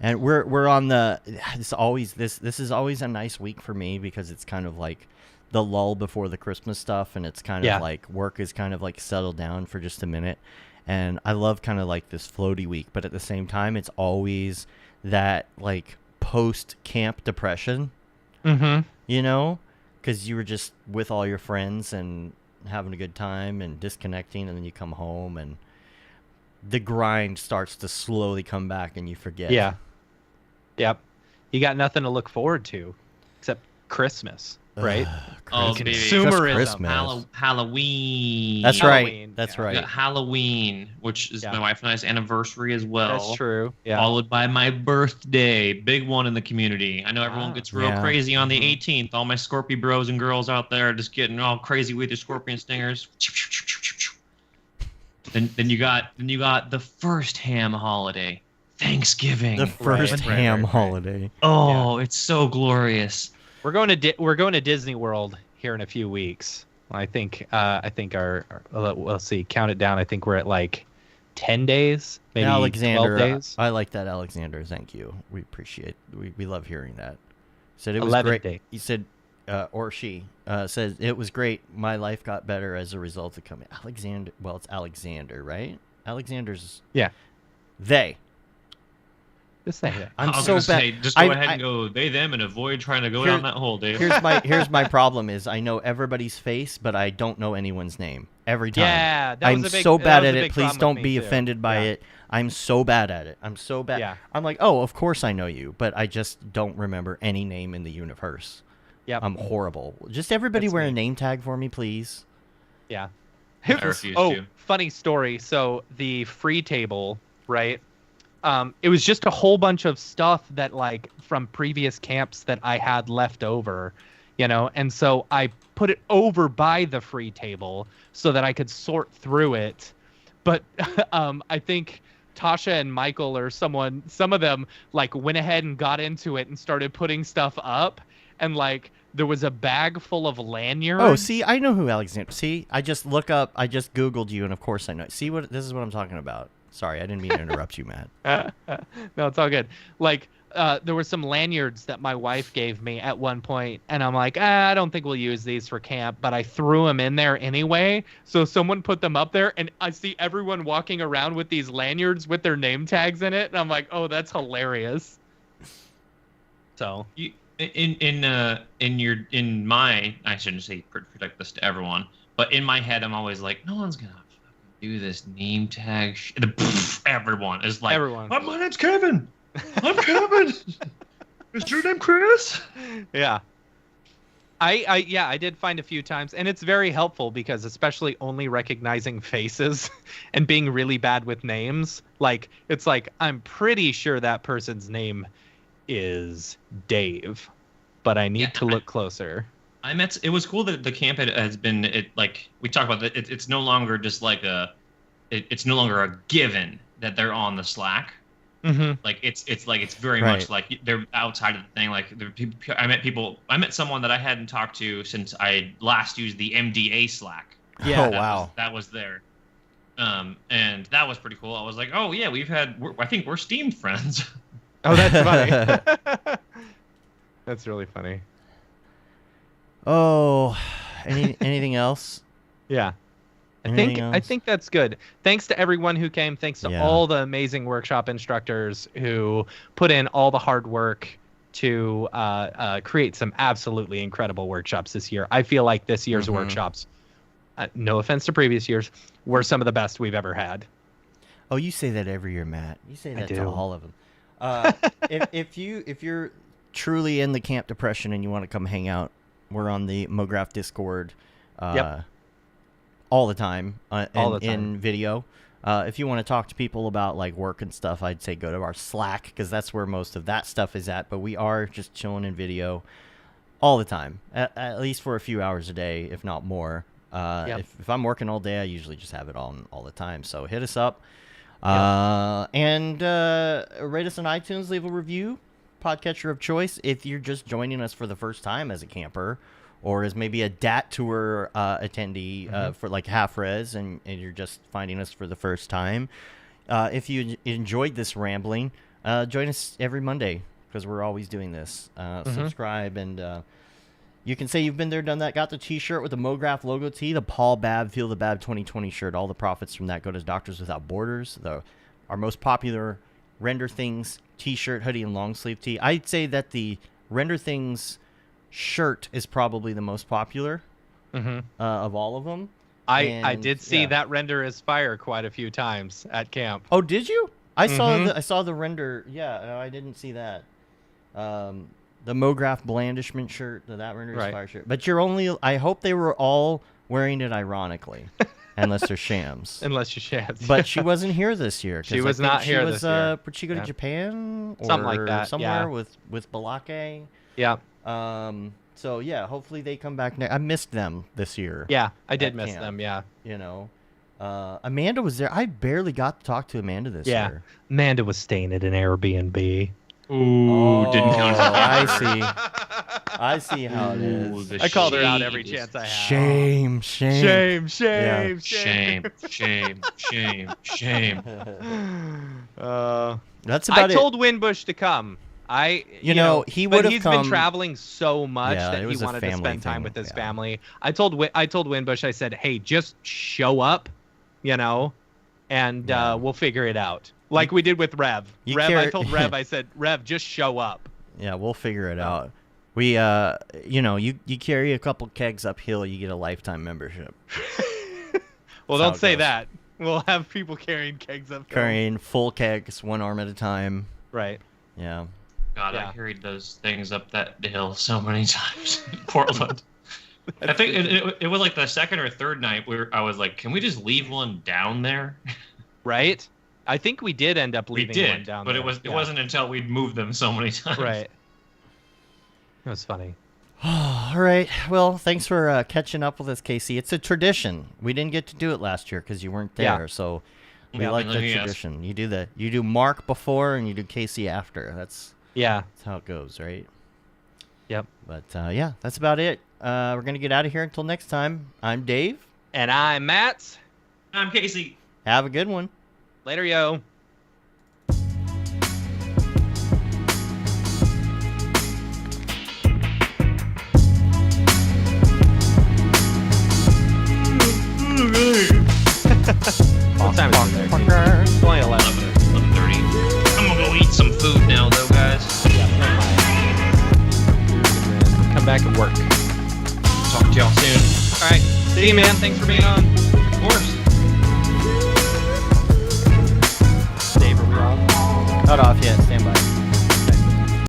And we're on the this is always a nice week for me because it's kind of like the lull before the Christmas stuff, and it's kind of like work is kind of like settled down for just a minute. And I love kind of like this floaty week, but at the same time it's always that like post camp depression. You know, because you were just with all your friends and having a good time and disconnecting, and then you come home and the grind starts to slowly come back and you forget. Yeah. Yep. You got nothing to look forward to except Christmas, right? Consumerism. Halloween. That's Halloween. right. That's We right. got Halloween, which is my wife and I's anniversary as well. That's true. Yeah. Followed by my birthday, big one in the community. I know everyone gets real crazy on the 18th. All my Scorpio bros and girls out there are just getting all crazy with their scorpion stingers. Then you got the first ham holiday, Thanksgiving. The first ham holiday. Oh, it's so glorious. We're going to Disney World here in a few weeks. I think our let's see, count it down. I think we're at like 10 days, maybe Alexander, 12 days. I like that, Alexander. Thank you. We appreciate. We love hearing that. Said it was 11 great. days. He said, or she said it was great. My life got better as a result of coming. Alexander. Well, it's Alexander, right? Alexander's. Yeah. They. Just say that. I'm I was so gonna bad. say, just go ahead and go they them and avoid trying to go down that hole, Dave. Here's my problem is I know everybody's face, but I don't know anyone's name every time. Yeah, I'm so bad at it. Please don't be offended by it. I'm so bad at it. I'm so bad. Yeah. I'm like, oh, of course I know you, but I just don't remember any name in the universe. Yep. I'm horrible. Just everybody That's wear me. a name tag for me, please. Yeah. I refuse to. Funny story. So the free table, right? It was just a whole bunch of stuff that like from previous camps that I had left over, you know, and so I put it over by the free table so that I could sort through it. But I think Tasha and Michael or some of them like went ahead and got into it and started putting stuff up. and like there was a bag full of lanyards. Oh, see, I know who Alexander. See, I just Googled you, and of course I know. See this is what I'm talking about. Sorry, I didn't mean to interrupt you, Matt. No, it's all good. Like, there were some lanyards that my wife gave me at one point, and I'm like, I don't think we'll use these for camp, but I threw them in there anyway. So someone put them up there, and I see everyone walking around with these lanyards with their name tags in it, and I'm like, oh, that's hilarious. So in my, I shouldn't say protect this to everyone, but in my head I'm always like, no one's gonna fucking do this name tag shit. Everyone is like, my name's Kevin. I'm Kevin. Is your name Chris? Yeah. I did find a few times, and it's very helpful because especially only recognizing faces and being really bad with names, like it's like I'm pretty sure that person's name is Dave, but I need to look closer. It was cool that the camp has been like we talked about that it's no longer just like it's no longer a given that they're on the Slack. Mm-hmm. Like it's very much like they're outside of the thing. Like I met someone that I hadn't talked to since I last used the MDA Slack. Yeah. Oh, wow. That was there. And that was pretty cool. I was like, oh yeah, I think we're Steam friends. Oh, that's funny. That's really funny. Oh, anything else? Yeah. I think that's good. Thanks to everyone who came. Thanks to all the amazing workshop instructors who put in all the hard work to create some absolutely incredible workshops this year. I feel like this year's workshops, no offense to previous years, were some of the best we've ever had. Oh, you say that every year, Matt. You say that to all of them. If you're truly in the camp depression and you want to come hang out, we're on the Mograph Discord. All the time, in video. If you want to talk to people about like work and stuff, I'd say go to our Slack because that's where most of that stuff is at. But we are just chilling in video all the time, at least for a few hours a day, if not more. If I'm working all day, I usually just have it on all the time. So hit us up and rate us on iTunes, leave a review, podcatcher of choice. If you're just joining us for the first time as a camper, or as maybe a DAT tour attendee for like half res, and you're just finding us for the first time. If you enjoyed this rambling, join us every Monday because we're always doing this. Subscribe, and you can say you've been there, done that. Got the T-shirt with the Mograph logo tee, the Paul Babb Feel the Bab 2020 shirt. All the profits from that go to Doctors Without Borders, our most popular Render Things T-shirt, hoodie, and long sleeve tee. I'd say that the Render Things shirt is probably the most popular of all of them. I did see that Render is Fire quite a few times at camp. Oh, did you? I saw the Render. Yeah, no, I didn't see that. The Mograph blandishment shirt, that Render is Fire shirt. But I hope they were all wearing it ironically, unless they're shams. Unless you're shams. But she wasn't here this year. She was not here this year. Would she go to Japan or something like that? Somewhere with Balake. Yeah. So yeah, hopefully they come back next. I missed them this year. Yeah, I did miss them. Yeah. You know, Amanda was there. I barely got to talk to Amanda this year. Yeah, Amanda was staying at an Airbnb. Ooh, didn't count. I see how it is. I called her out every chance I had. Shame. That's about it. I told Winbush to come. He would have come. He's been traveling so much that he wanted to spend time with his family. I told Winbush, I said, hey, just show up, and we'll figure it out. Like we did with Rev. I told Rev, I said, Rev, just show up. Yeah, we'll figure it out. We, you carry a couple kegs uphill, you get a lifetime membership. Well, don't say that. We'll have people carrying kegs uphill. Carrying full kegs, one arm at a time. Right. Yeah. God, I carried those things up that hill so many times in Portland. I think it was like the second or third night where I was like, can we just leave one down there? Right. I think we did end up leaving one down there. But it wasn't until we'd moved them so many times. Right. It was funny. All right. Well, thanks for catching up with us, Casey. It's a tradition. We didn't get to do it last year because you weren't there, so we like the tradition. You do Mark before and you do Casey after. That's how it goes, right? Yep. But yeah, that's about it. We're going to get out of here until next time. I'm Dave. And I'm Matt. I'm Casey. Have a good one. Later, yo. What time is it there? It's only 11. 11:30. I'm gonna go eat some food now, though, guys. Come back and work. Talk to y'all soon. All right. See you, man. Thanks for being on. Of course. Dave, are we on? Cut off, yes.